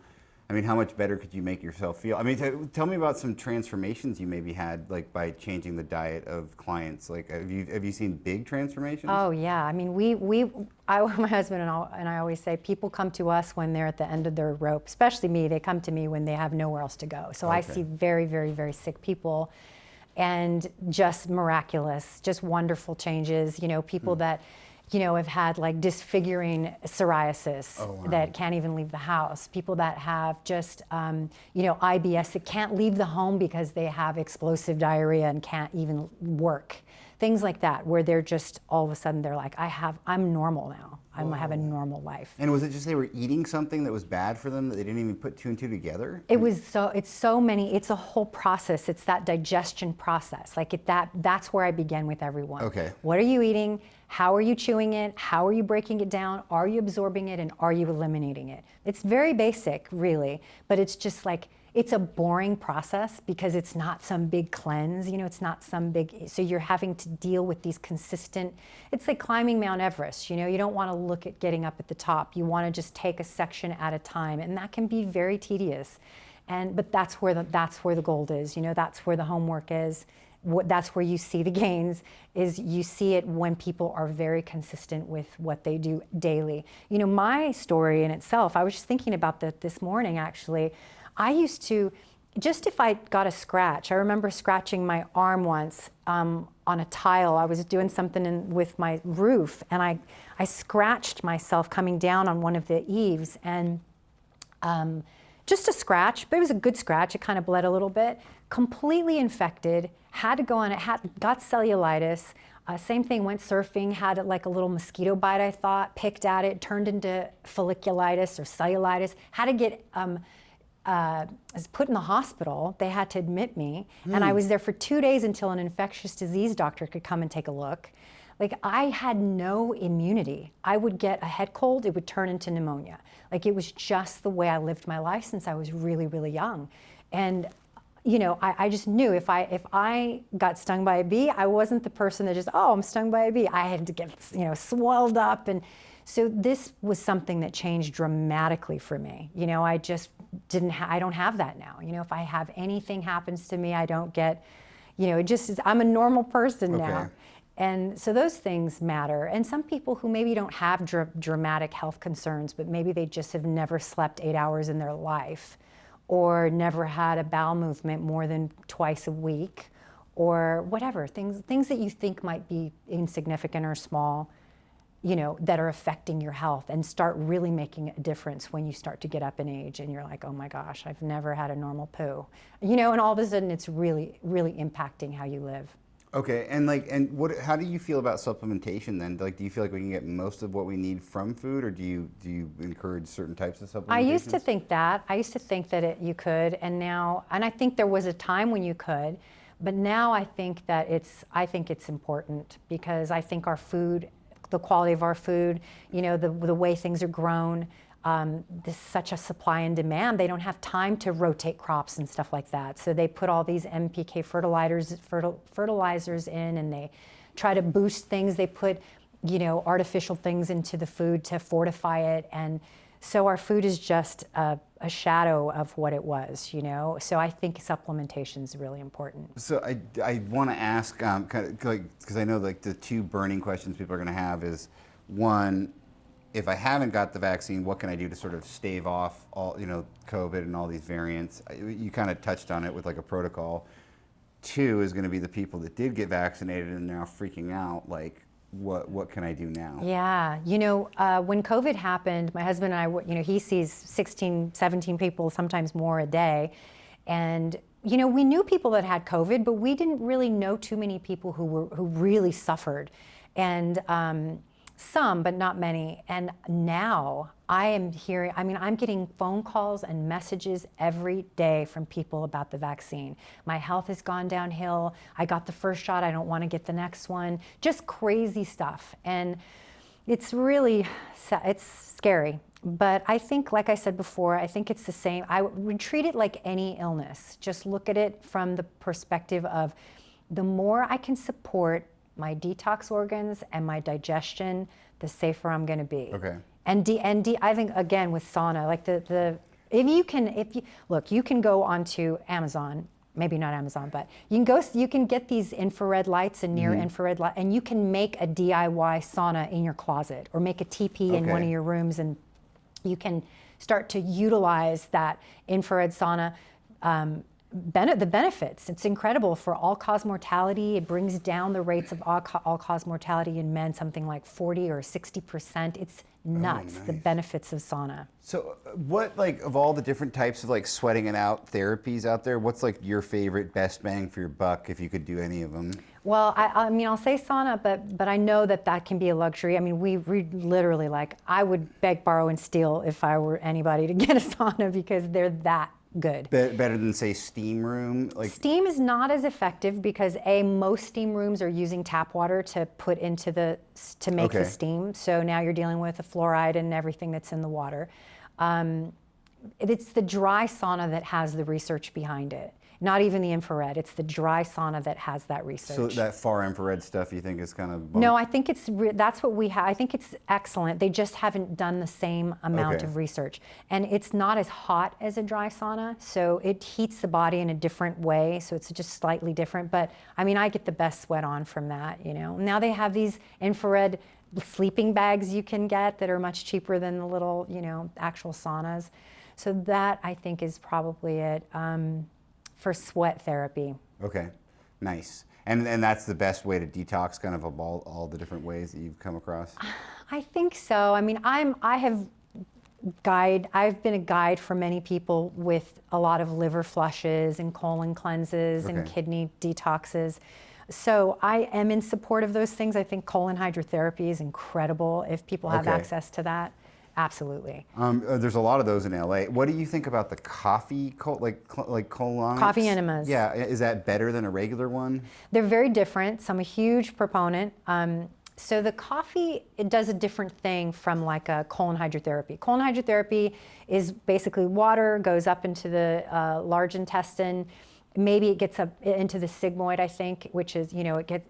I mean, how much better could you make yourself feel? I mean, tell me about some transformations you maybe had, like by changing the diet of clients. Like, have you seen big transformations? Oh yeah, I mean, my husband and I always say, people come to us when they're at the end of their rope, especially me. They come to me when they have nowhere else to go. So I see very, very, very sick people. And just miraculous, just wonderful changes. You know, people that, you know, have had like disfiguring psoriasis that can't even leave the house. People that have just, you know, IBS that can't leave the home because they have explosive diarrhea and can't even work. Things like that, where they're just all of a sudden they're like, I'm normal now. I have a normal life. And was it just they were eating something that was bad for them that they didn't even put two and two together? It's a whole process. It's that digestion process. Like that's where I begin with everyone. What are you eating? How are you chewing it? How are you breaking it down? Are you absorbing it and are you eliminating it? It's very basic, really, but it's just like, it's a boring process because it's not some big cleanse, you know, it's not some big, so you're having to deal with these consistent, it's like climbing Mount Everest, you know, you don't want to look at getting up at the top. You want to just take a section at a time, and that can be very tedious. But that's where the gold is, you know, that's where the homework is. That's where you see the gains, is you see it when people are very consistent with what they do daily. You know, my story in itself, I was just thinking about that this morning, actually. I used to, just if I got a scratch, I remember scratching my arm once on a tile. I was doing something with my roof, and I scratched myself coming down on one of the eaves, and just a scratch, but it was a good scratch. It kind of bled a little bit, completely infected, had to go on it, got cellulitis. Same thing, went surfing, had like a little mosquito bite, I thought, picked at it, turned into folliculitis or cellulitis, had to get was put in the hospital. They had to admit me, and I was there for 2 days until an infectious disease doctor could come and take a look. Like, I had no immunity. I would get a head cold, it would turn into pneumonia. Like, it was just the way I lived my life since I was really, really young. And I just knew if I got stung by a bee, I wasn't the person that just, oh, I'm stung by a bee. I had to get, swelled up. And so this was something that changed dramatically for me. I just I don't have that now. If I have anything happens to me, I don't get, it just is, I'm a normal person now. And so those things matter. And some people who maybe don't have dramatic health concerns, but maybe they just have never slept 8 hours in their life, or never had a bowel movement more than twice a week, or whatever, things that you think might be insignificant or small, that are affecting your health and start really making a difference when you start to get up in age and you're like, oh my gosh, I've never had a normal poo, and all of a sudden it's really, really impacting how you live. Okay, and how do you feel about supplementation then? Do you feel like we can get most of what we need from food, or do you encourage certain types of supplementation? I used to think that. You could, and I think there was a time when you could, but now I think that it's important, because I think our food, the quality of our food, the way things are grown, there's such a supply and demand. They don't have time to rotate crops and stuff like that. So they put all these NPK fertilizers in, and they try to boost things. They put, artificial things into the food to fortify it. And so our food is just a shadow of what it was, So I think supplementation is really important. So I want to ask, because I know the two burning questions people are going to have is, one, if I haven't got the vaccine, what can I do to sort of stave off all, COVID and all these variants? You kind of touched on it with a protocol. Two is going to be the people that did get vaccinated and now freaking out, what can I do now? Yeah, when COVID happened, my husband and I, he sees 16, 17 people, sometimes more a day. And, we knew people that had COVID, but we didn't really know too many people who really suffered. And, some, but not many. And now I'm getting phone calls and messages every day from people about the vaccine. My health has gone downhill. I got the first shot. I don't want to get the next one. Just crazy stuff. And it's really, it's scary. But I think, like I said before, I think it's the same. I would treat it like any illness. Just look at it from the perspective of, the more I can support my detox organs and my digestion, the safer I'm going to be. Okay. And I think, again, with sauna, you can go onto Amazon, maybe not Amazon, but you can get these infrared lights and near infrared light, and you can make a DIY sauna in your closet, or make a teepee in one of your rooms, and you can start to utilize that infrared sauna. The benefits, it's incredible for all-cause mortality. It brings down the rates of all-cause mortality in men something like 40 or 60%. It's nuts, the benefits of sauna. So what, of all the different types of sweating it out therapies out there, what's your favorite, best bang for your buck, if you could do any of them? Well, I'll say sauna, but I know that can be a luxury. We literally, I would beg, borrow, and steal if I were anybody to get a sauna, because they're that good. Better than, say, steam room? Steam is not as effective because most steam rooms are using tap water to put into to make the steam. So now you're dealing with the fluoride and everything that's in the water. It's the dry sauna that has the research behind it. Not even the infrared. It's the dry sauna that has that research. So that far infrared stuff you think is kind of... No, I think that's what we have. I think it's excellent. They just haven't done the same amount of research. And it's not as hot as a dry sauna, so it heats the body in a different way, so it's just slightly different. But I get the best sweat on from that, Now they have these infrared sleeping bags you can get that are much cheaper than the little, actual saunas. So that, I think, is probably it. For sweat therapy. Okay, nice. And that's the best way to detox, kind of all the different ways that you've come across? I think so. I've been a guide for many people with a lot of liver flushes and colon cleanses and kidney detoxes. So I am in support of those things. I think colon hydrotherapy is incredible if people have access to that. Absolutely. There's a lot of those in LA. What do you think about the coffee, colonics? Coffee enemas. Yeah, is that better than a regular one? They're very different, so I'm a huge proponent. So the coffee, it does a different thing from a colon hydrotherapy. Colon hydrotherapy is basically water, goes up into the large intestine, maybe it gets up into the sigmoid, I think, which is,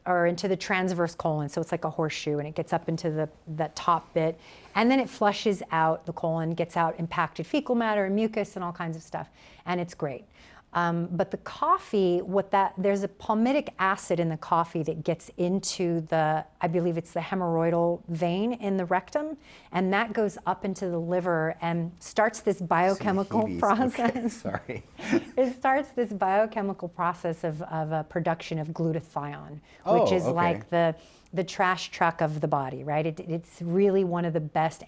or into the transverse colon. So it's like a horseshoe, and it gets up into the top bit. And then it flushes out the colon, gets out impacted fecal matter and mucus and all kinds of stuff. And it's great. But the coffee, there's a palmitic acid in the coffee that gets into I believe it's the hemorrhoidal vein in the rectum, and that goes up into the liver and starts this biochemical process. Okay, sorry. It starts this biochemical process of production of glutathione, which is like the trash truck of the body, right? It's really one of the best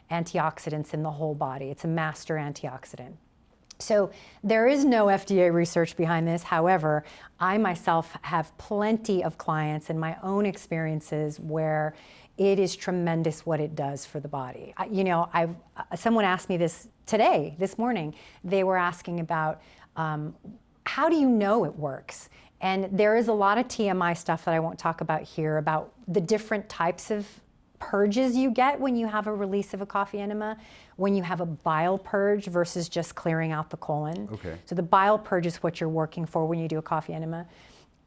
antioxidants in the whole body. It's a master antioxidant. So there is no FDA research behind this. However, I myself have plenty of clients in my own experiences where it is tremendous what it does for the body. Someone asked me this this morning. They were asking about how do you know it works? And there is a lot of TMI stuff that I won't talk about here about the different types of purges you get when you have a release of a coffee enema, when you have a bile purge versus just clearing out the colon. Okay. So the bile purge is what you're working for when you do a coffee enema.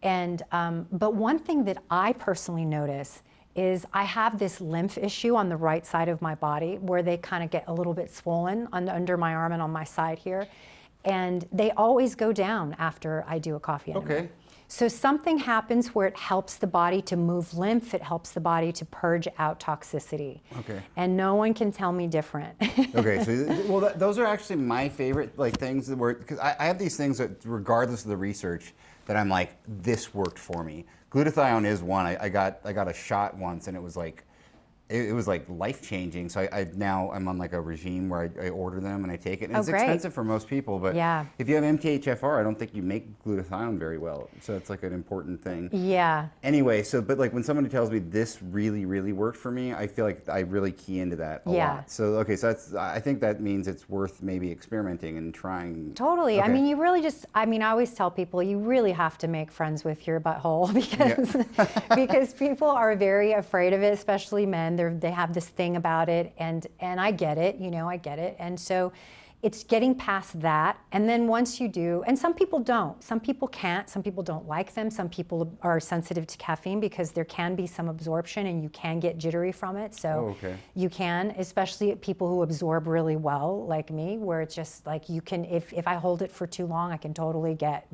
And but one thing that I personally notice is I have this lymph issue on the right side of my body where they kind of get a little bit swollen under my arm and on my side here. And they always go down after I do a coffee enema. Okay. So something happens where it helps the body to move lymph, it helps the body to purge out toxicity. Okay. And no one can tell me different. Okay, so those are actually my favorite things because I have these things that regardless of the research that I'm like, this worked for me. Glutathione is one. I got a shot once and it was like, it was like life-changing. So I'm on like a regime where I order them and I take it. And it's expensive for most people, but if you have MTHFR, I don't think you make glutathione very well. So it's like an important thing. Yeah. Anyway, but like when somebody tells me this really, really worked for me, I feel like I really key into that a lot. So, I think that means it's worth maybe experimenting and trying. Totally. Okay. I mean, you really I always tell people you really have to make friends with your butthole because people are very afraid of it, especially men. They have this thing about it, and I get it, I get it. And so it's getting past that. And then once you do, and some people don't, some people can't, some people don't like them, some people are sensitive to caffeine because there can be some absorption and you can get jittery from it. So you can, especially people who absorb really well, like me, where it's just like you can, if I hold it for too long, I can totally get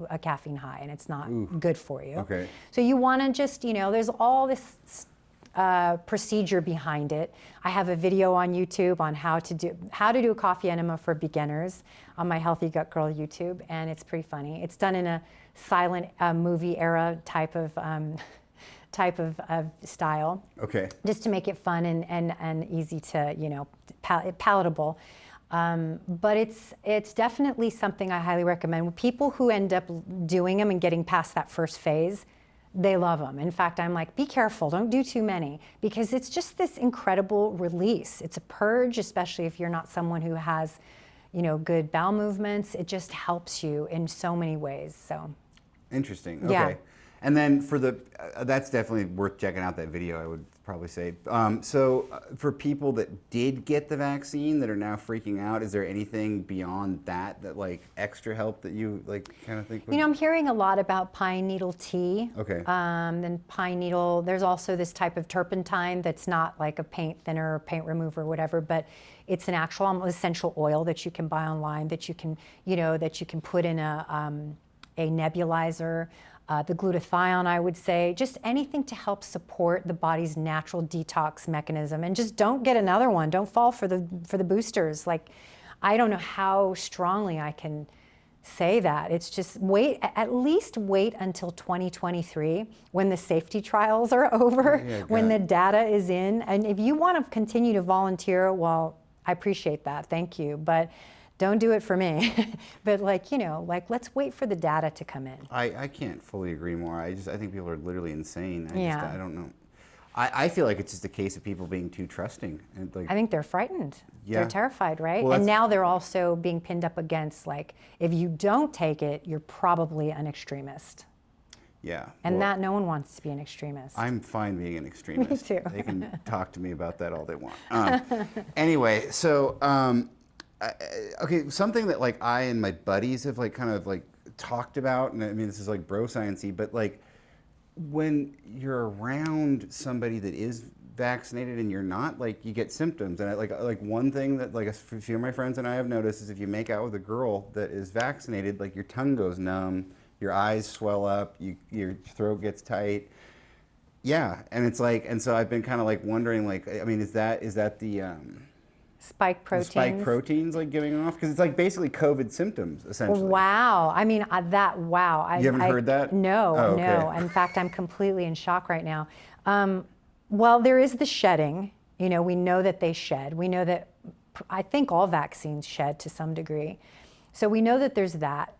a caffeine high, and it's not good for you. Okay. So you want to just, there's all this procedure behind it. I have a video on YouTube on how to do a coffee enema for beginners on my Healthy Gut Girl YouTube, and it's pretty funny. It's done in a silent movie era type of style. Okay. Just to make it fun and easy to palatable. But it's definitely something I highly recommend. People who end up doing them and getting past that first phase, they love them. In fact, I'm like, be careful, don't do too many, because it's just this incredible release. It's a purge, especially if you're not someone who has, good bowel movements. It just helps you in so many ways. So interesting. Okay. Yeah. And then that's definitely worth checking out that video, I would probably say. For people that did get the vaccine that are now freaking out, is there anything beyond that like extra help that you kind of think? I'm hearing a lot about pine needle tea. Okay. Then pine needle, there's also this type of turpentine that's not like a paint thinner or paint remover or whatever, but it's an actual essential oil that you can buy online that you can put in a nebulizer. The glutathione, I would say, just anything to help support the body's natural detox mechanism. And just don't get another one. Don't fall for the boosters. Like, I don't know how strongly I can say that. It's just at least wait until 2023 when the safety trials are over, when the data is in. And if you want to continue to volunteer, well, I appreciate that. Thank you. But don't do it for me. But let's wait for the data to come in. I can't fully agree more. I think people are literally insane. I don't know. I feel like it's just a case of people being too trusting. And I think they're frightened. Yeah. They're terrified, right? Well, and now they're also being pinned up against, if you don't take it, you're probably an extremist. Yeah. And that no one wants to be an extremist. I'm fine being an extremist. Me too. They can talk to me about that all they want. Anyway, so... okay, something that I and my buddies have kind of talked about, and I mean, this is like bro science-y, but like when you're around somebody that is vaccinated and you're not, like you get symptoms. And like one thing that like a few of my friends and I have noticed is if you make out with a girl that is vaccinated, like your tongue goes numb, your eyes swell up, your throat gets tight. Yeah, and it's like, and so I've been kind of like wondering, like, I mean, is that the Spike the proteins. spike proteins like giving off? Because it's like basically COVID symptoms essentially. Wow. I mean, wow. You haven't heard that? No, Oh, okay. no. In fact, I'm completely in shock right now. Well, there is the shedding. You know, we know that they shed. We know that, I think all vaccines shed to some degree. So we know that there's that.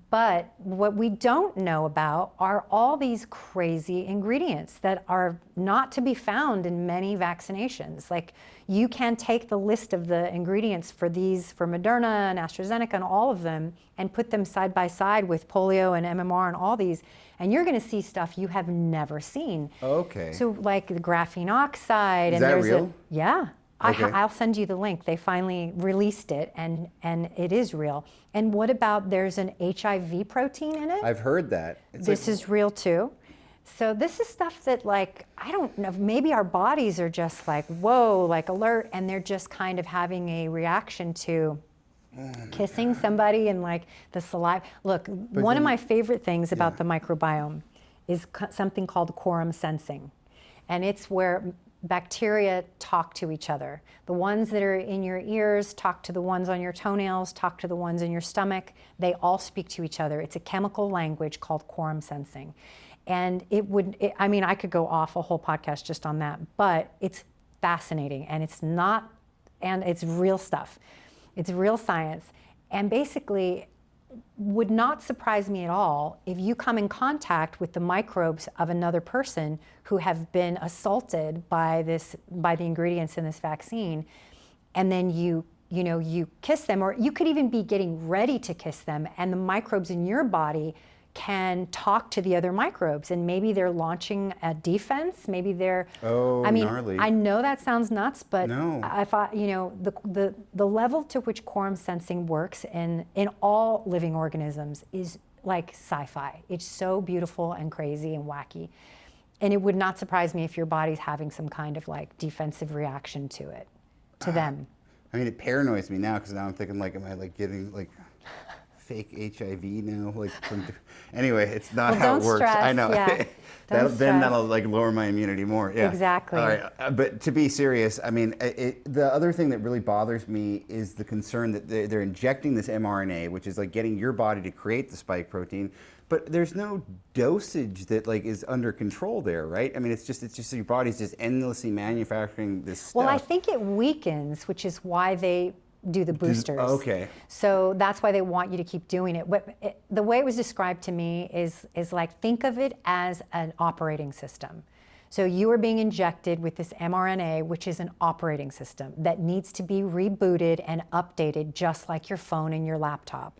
But what we don't know about are all these crazy ingredients that are not to be found in many vaccinations. Like you can take the list of the ingredients for these, for Moderna and AstraZeneca and all of them, and put them side by side with polio and MMR and all these, and you're going to see stuff you have never seen. Okay. So like the graphene oxide. Is and that there's real? Yeah. Okay. I'll send you the link. They finally released it, and it is real. And what about there's an HIV protein in it? I've heard that. It's This like, is real too. So this is stuff that, like, I don't know, maybe our bodies are just like, whoa, like alert, and they're just kind of having a reaction to kissing somebody and like the saliva. Look, one of my favorite things about the microbiome is something called quorum sensing. And it's where bacteria talk to each other. The ones that are in your ears talk to the ones on your toenails, talk to the ones in your stomach. They all speak to each other. It's a chemical language called quorum sensing. And I mean, I could go off a whole podcast just on that, but it's fascinating, and it's real stuff. It's real science. And basically, would not surprise me at all if you come in contact with the microbes of another person who have been assaulted by the ingredients in this vaccine, and then you kiss them, or you could even be getting ready to kiss them, and the microbes in your body can talk to the other microbes, and maybe they're launching a defense. Maybe they're. oh, I mean, gnarly. I know that sounds nuts, but No. the level to which quorum sensing works in all living organisms is like sci-fi. It's so beautiful and crazy and wacky, and it would not surprise me if your body's having some kind of like defensive reaction to it, to them. I mean, it paranoids me now because now I'm thinking like, am I like getting like fake HIV now? Like, anyway, it's not how it works. Stress, I know. Yeah. Then that'll like lower my immunity more. Yeah. Exactly. All right. But to be serious, I mean, the other thing that really bothers me is the concern that they're injecting this mRNA, which is like getting your body to create the spike protein. But there's no dosage that like is under control there, right? I mean, it's just your body's just endlessly manufacturing this stuff. Well, I think it weakens, which is why they do the boosters. Okay. So that's why they want you to keep doing it. The way it was described to me is like, think of it as an operating system. So you are being injected with this mRNA, which is an operating system that needs to be rebooted and updated just like your phone and your laptop.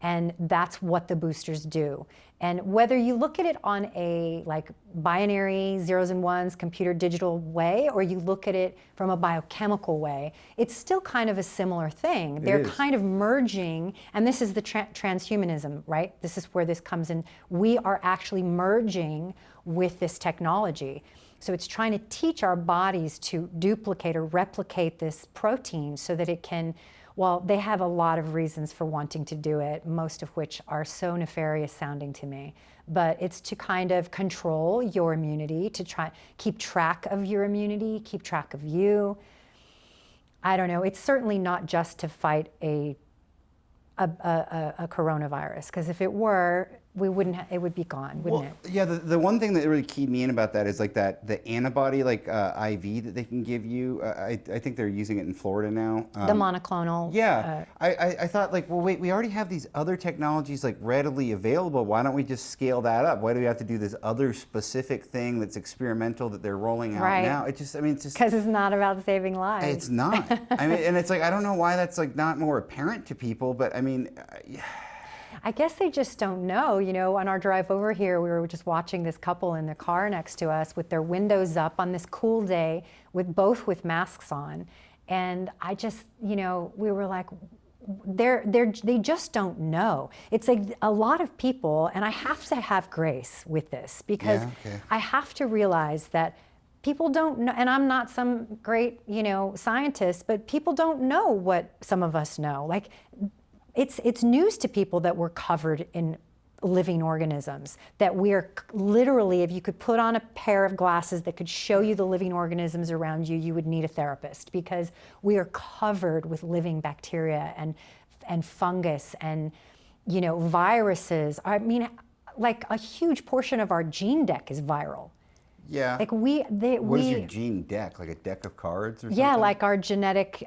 And that's what the boosters do. And whether you look at it on a like binary zeros and ones computer digital way, or you look at it from a biochemical way, it's still kind of a similar thing. They're kind of merging, and this is the transhumanism, right? This is where this comes in. We are actually merging with this technology. So it's trying to teach our bodies to duplicate or replicate this protein so that it can. Well, they have a lot of reasons for wanting to do it, most of which are so nefarious sounding to me. But it's to kind of control your immunity, to try keep track of your immunity, keep track of you. I don't know. It's certainly not just to fight a coronavirus, because if it were, we wouldn't. It would be gone, wouldn't it? Yeah. The one thing that really keyed me in about that is like the antibody IV that they can give you. I think they're using it in Florida now. The monoclonal. Yeah. I thought like, well, wait, we already have these other technologies like readily available. Why don't we just scale that up? Why do we have to do this other specific thing that's experimental that they're rolling out now? It's just because it's not about saving lives. It's not. I mean, and it's like, I don't know why that's like not more apparent to people, but I mean. I guess they just don't know. You know, on our drive over here, we were just watching this couple in the car next to us with their windows up on this cool day, both with masks on. And I just, we were like, they just don't know. It's like a lot of people, and I have to have grace with this because I have to realize that people don't know, and I'm not some great, scientist, but people don't know what some of us know. Like, it's news to people that we're covered in living organisms, that we are literally, if you could put on a pair of glasses that could show you the living organisms around you, you would need a therapist, because we are covered with living bacteria and fungus and, viruses. I mean, like a huge portion of our gene deck is viral. Yeah. Like what is your gene deck? Like a deck of cards or something? Yeah, like our genetic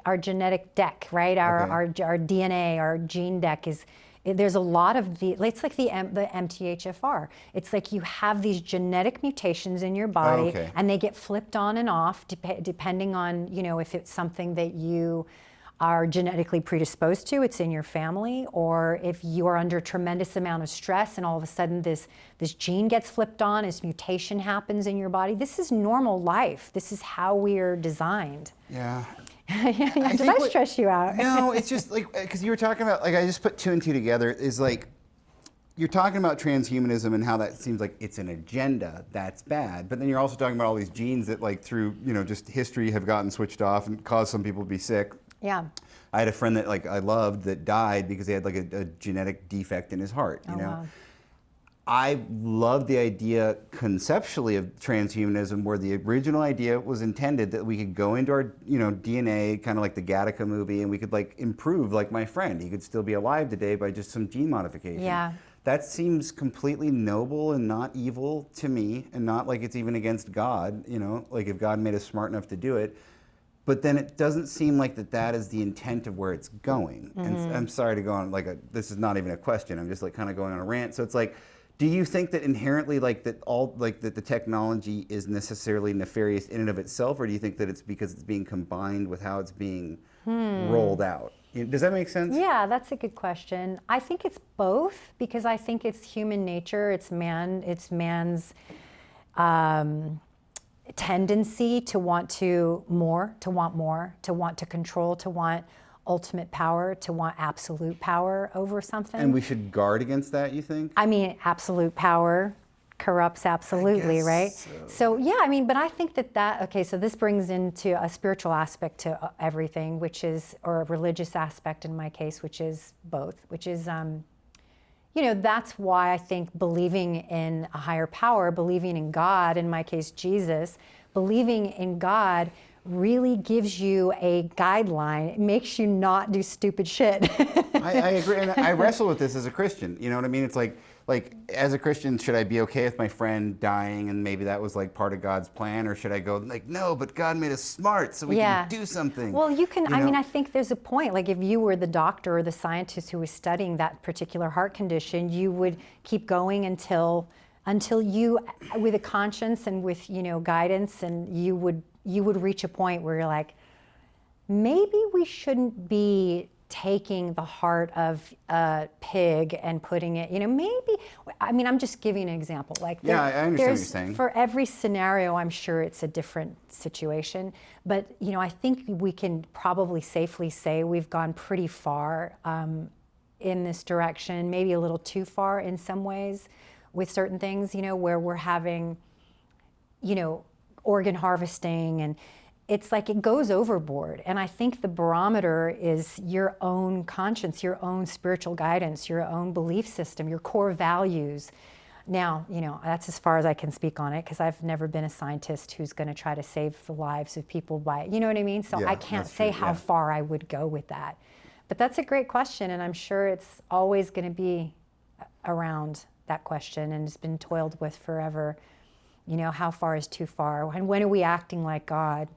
deck, right? Our DNA, our gene deck is. There's a lot of it's like the MTHFR. It's like you have these genetic mutations in your body, and they get flipped on and off depending on, if it's something that you are genetically predisposed to, it's in your family, or if you are under a tremendous amount of stress and all of a sudden this gene gets flipped on, this mutation happens in your body. This is normal life. This is how we are designed. Yeah. Did I stress you out? No, it's just like, because you were talking about, like, I just put two and two together, is like, you're talking about transhumanism and how that seems like it's an agenda that's bad, but then you're also talking about all these genes that, like, through, just history have gotten switched off and caused some people to be sick. Yeah. I had a friend that, like, I loved that died because he had, like, a genetic defect in his heart, you know? Wow. I love the idea conceptually of transhumanism, where the original idea was intended that we could go into our, DNA, kind of like the Gattaca movie, and we could, like, improve, like my friend. He could still be alive today by just some gene modification. Yeah. That seems completely noble and not evil to me, and not like it's even against God, like if God made us smart enough to do it. But then it doesn't seem like that is the intent of where it's going. Mm-hmm. And I'm sorry to go on, this is not even a question. I'm just, like, kind of going on a rant. So it's like, do you think that inherently, like, that the technology is necessarily nefarious in and of itself, or do you think that it's because it's being combined with how it's being rolled out? Does that make sense? Yeah, that's a good question. I think it's both, because I think it's human nature. It's man's tendency to want more, to want to control, to want ultimate power, to want absolute power over something. And we should guard against that, you think? I mean, absolute power corrupts absolutely, right? So yeah, I mean, but I think so this brings into a spiritual aspect to everything, or a religious aspect in my case, which is both, which is, that's why I think believing in a higher power, believing in God, in my case, Jesus, believing in God really gives you a guideline. It makes you not do stupid shit. I agree, and I wrestle with this as a Christian. You know what I mean? It's like as a Christian, should I be okay with my friend dying, and maybe that was like part of God's plan, or should I go like, no, but God made us smart, so we can do something. Well, you can. I mean, I think there's a point. Like, if you were the doctor or the scientist who was studying that particular heart condition, you would keep going until you, with a conscience and with guidance, and you would reach a point where you're like, maybe we shouldn't be taking the heart of a pig and putting it, maybe, I mean, I'm just giving an example. Like, I understand what you're saying. For every scenario, I'm sure it's a different situation. But, I think we can probably safely say we've gone pretty far in this direction, maybe a little too far in some ways with certain things, where we're having, organ harvesting, and it's like it goes overboard. And I think the barometer is your own conscience, your own spiritual guidance, your own belief system, your core values. Now, that's as far as I can speak on it, because I've never been a scientist who's going to try to save the lives of people by, you know what I mean? So I can't say how far I would go with that. But that's a great question, and I'm sure it's always going to be around that question, and it's been toiled with forever. How far is too far? And when are we acting like God?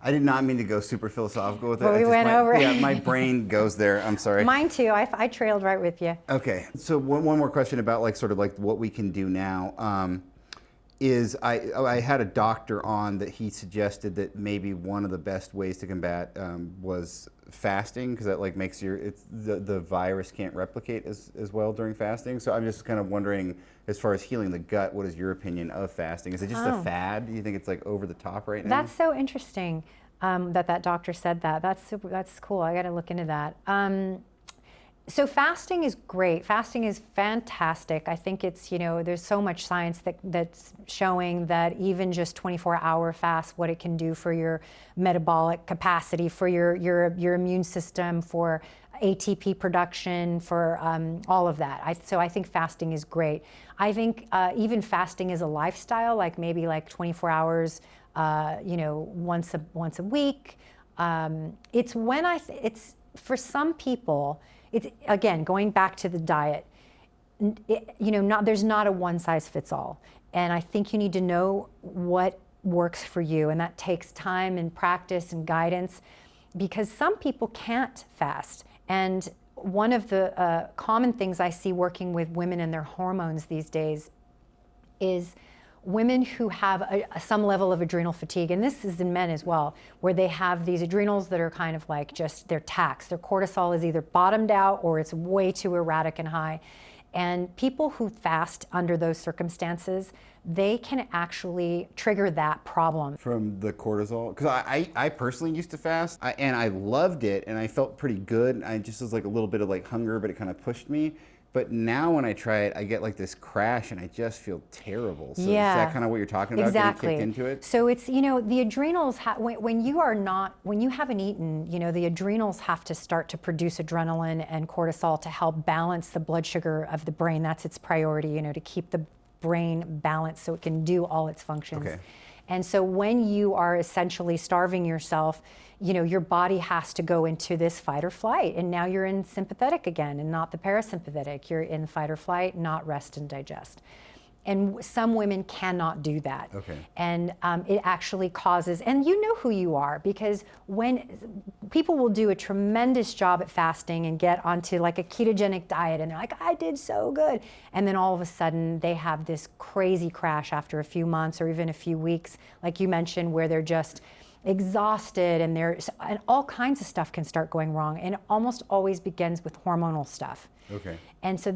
I did not mean to go super philosophical with it. But we went over it. Yeah, my brain goes there. I'm sorry. Mine too. I trailed right with you. Okay. So one more question about what we can do now. Is I had a doctor on that he suggested that maybe one of the best ways to combat was fasting, because that makes the virus can't replicate as well during fasting. So I'm just kind of wondering, as far as healing the gut, what is your opinion of fasting? Is it just a fad? Do you think it's over the top right now? That's so interesting that doctor said that. That's cool. I got to look into that. So fasting is great. Fasting is fantastic. I think it's, there's so much science that's showing that even just 24-hour fast, what it can do for your metabolic capacity, for your immune system, for ATP production, for all of that. So I think fasting is great. I think even fasting as a lifestyle, like maybe like 24 hours, once a week. It's when it's for some people. It's, again, going back to the diet, there's not a one size fits all. And I think you need to know what works for you. And that takes time and practice and guidance, because some people can't fast. And one of the common things I see working with women and their hormones these days is women who have some level of adrenal fatigue, and this is in men as well, where they have these adrenals that are kind of like just, they're taxed. Their cortisol is either bottomed out or it's way too erratic and high. And people who fast under those circumstances, they can actually trigger that problem. From the cortisol? Because I personally used to fast, and I loved it, and I felt pretty good. I just was like a little bit of like hunger, but it kind of pushed me. But now when I try it, I get like this crash and I just feel terrible. So yeah, is that kind of what you're talking about? Exactly. Getting kicked into it? So it's, the adrenals, when you haven't eaten, the adrenals have to start to produce adrenaline and cortisol to help balance the blood sugar of the brain. That's its priority, to keep the brain balanced so it can do all its functions. Okay. And so when you are essentially starving yourself, your body has to go into this fight or flight. And now you're in sympathetic again and not the parasympathetic. You're in fight or flight, not rest and digest. And some women cannot do that. Okay. And it actually causes, and you know who you are, because when people will do a tremendous job at fasting and get onto like a ketogenic diet and they're like, I did so good. And then all of a sudden they have this crazy crash after a few months or even a few weeks, like you mentioned, where they're just exhausted and all kinds of stuff can start going wrong. And it almost always begins with hormonal stuff. Okay. And so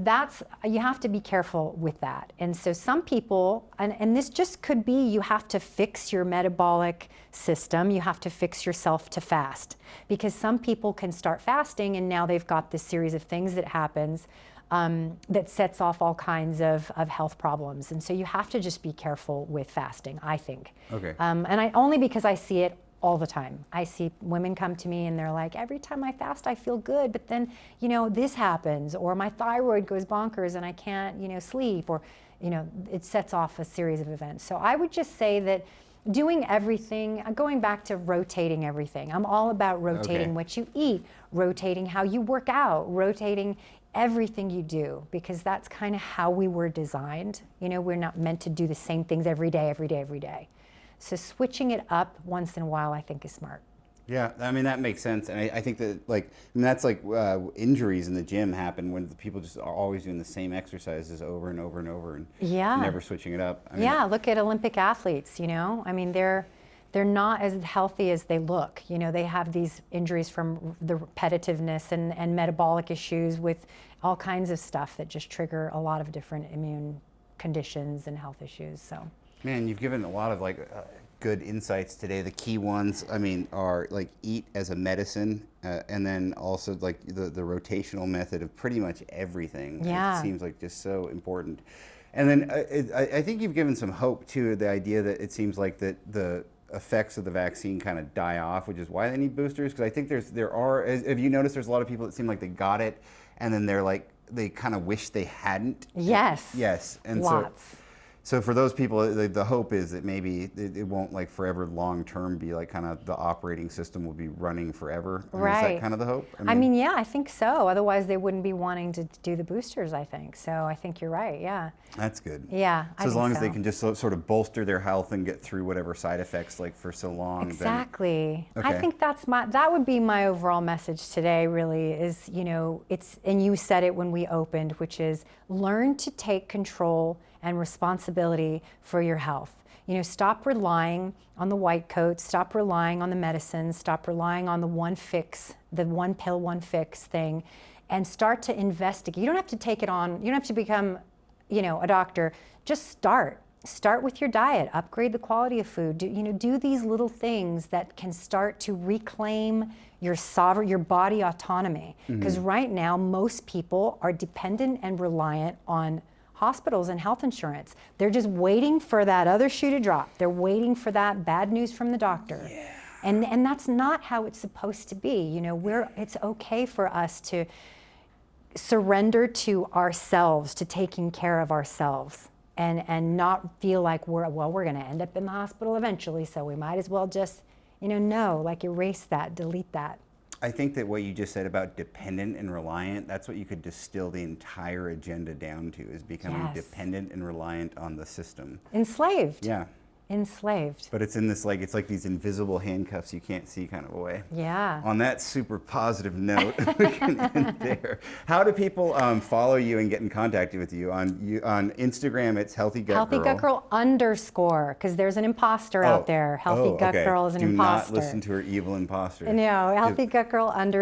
you have to be careful with that. And so some people, and this just could be, you have to fix your metabolic system, you have to fix yourself to fast. Because some people can start fasting and now they've got this series of things that happens that sets off all kinds of health problems. And so you have to just be careful with fasting, I think. Okay. And only because I see it all the time. I see women come to me and they're like, every time I fast, I feel good, but then, this happens, or my thyroid goes bonkers and I can't, sleep, or, it sets off a series of events. So I would just say that doing everything, going back to rotating everything. I'm all about rotating what you eat, rotating how you work out, rotating everything you do, because that's kind of how we were designed. We're not meant to do the same things every day, every day, every day. So switching it up once in a while, I think, is smart. Yeah, I mean, that makes sense. And I think that, that's like injuries in the gym happen when the people just are always doing the same exercises over and over and over and never switching it up. I mean, look at Olympic athletes, I mean, they're not as healthy as they look. They have these injuries from the repetitiveness and metabolic issues with all kinds of stuff that just trigger a lot of different immune conditions and health issues. So. Man, you've given a lot of good insights today. The key ones, I mean, are eat as a medicine, and then also the rotational method of pretty much everything. Yeah. It seems like just so important. And then I think you've given some hope too, the idea that it seems like that the effects of the vaccine kind of die off, which is why they need boosters. Because I think there are, have you noticed there's a lot of people that seem like they got it, and then they kind of wish they hadn't. Yes. Yes. And lots. So for those people, the hope is that maybe it won't forever long term be kind of the operating system will be running forever. I mean, right. Is that kind of the hope? I mean, yeah, I think so. Otherwise, they wouldn't be wanting to do the boosters, I think. So I think you're right, yeah. That's good. Yeah, So as long as they can just sort of bolster their health and get through whatever side effects for so long. Exactly. Then, okay. I think that would be my overall message today, really, is, and you said it when we opened, which is learn to take control and responsibility for your health. Stop relying on the white coat, stop relying on the medicines, stop relying on the one fix, the one pill, one fix thing, and start to investigate. You don't have to take it on, you don't have to become, a doctor. Just start start with your diet, upgrade the quality of food, do these little things that can start to reclaim your body autonomy. Because right now, most people are dependent and reliant on hospitals and health insurance. They're just waiting for that other shoe to drop. They're waiting for that bad news from the doctor. Yeah. And that's not how it's supposed to be. It's okay for us to surrender to ourselves, to taking care of ourselves, and not feel like we're going to end up in the hospital eventually, so we might as well just, erase that, delete that. I think that what you just said about dependent and reliant, that's what you could distill the entire agenda down to, is becoming dependent and reliant on the system. Enslaved. Yeah. Enslaved. But it's in this, it's like these invisible handcuffs you can't see kind of a way. Yeah. On that super positive note, we can end there. How do people follow you and get in contact with you? On Instagram, it's Healthy Gut Girl. Healthy Gut Girl _ because there's an imposter out there. Healthy Gut Girl is an imposter. Do not listen to her evil imposter. No, Healthy Gut Girl _ and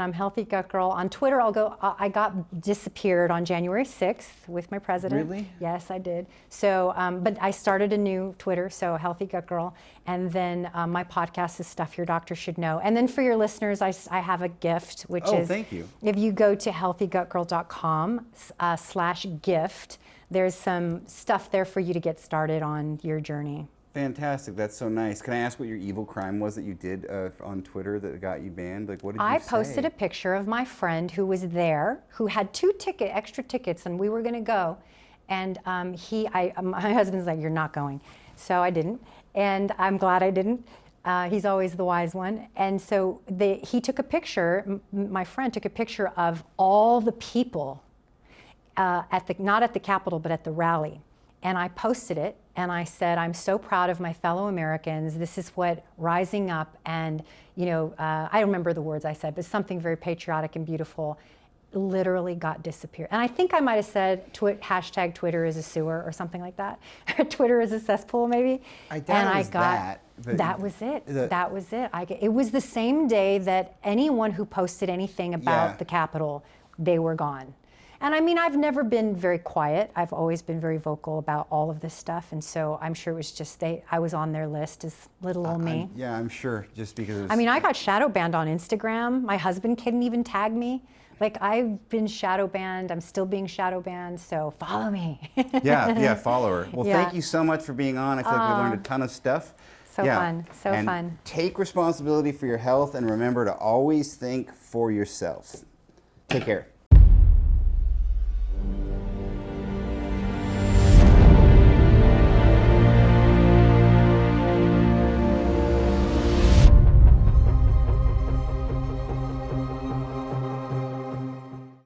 I'm Healthy Gut Girl. On Twitter, I got disappeared on January 6th with my president. Really? Yes, I did. So, but I started a new Twitter, so Healthy Gut Girl, and then my podcast is Stuff Your Doctor Should Know. And then for your listeners, I have a gift, which is, thank you. If you go to healthygutgirl.com/gift, there's some stuff there for you to get started on your journey. Fantastic. That's so nice. Can I ask what your evil crime was that you did on Twitter that got you banned? What did you say? I posted a picture of my friend who was there, who had 2 extra tickets, and we were going to go. And my husband's like, "You're not going." So I didn't, and I'm glad I didn't. He's always the wise one. And so he took a picture, my friend took a picture of all the people, not at the Capitol, but at the rally. And I posted it, and I said, "I'm so proud of my fellow Americans. This is what rising up," and I don't remember the words I said, but something very patriotic and beautiful, literally got disappeared. And I think I might have said hashtag Twitter is a sewer or something like that. Twitter is a cesspool, maybe. That was it. That was it. It was the same day that anyone who posted anything about the Capitol, they were gone. And I mean, I've never been very quiet. I've always been very vocal about all of this stuff. And so I'm sure it was just I was on their list as little old me. I'm sure, just because it was, I got shadow banned on Instagram. My husband couldn't even tag me. I've been shadow banned. I'm still being shadow banned, so follow me. Follow her. Well, thank you so much for being on. I feel like we learned a ton of stuff. So fun. Take responsibility for your health, and remember to always think for yourself. Take care.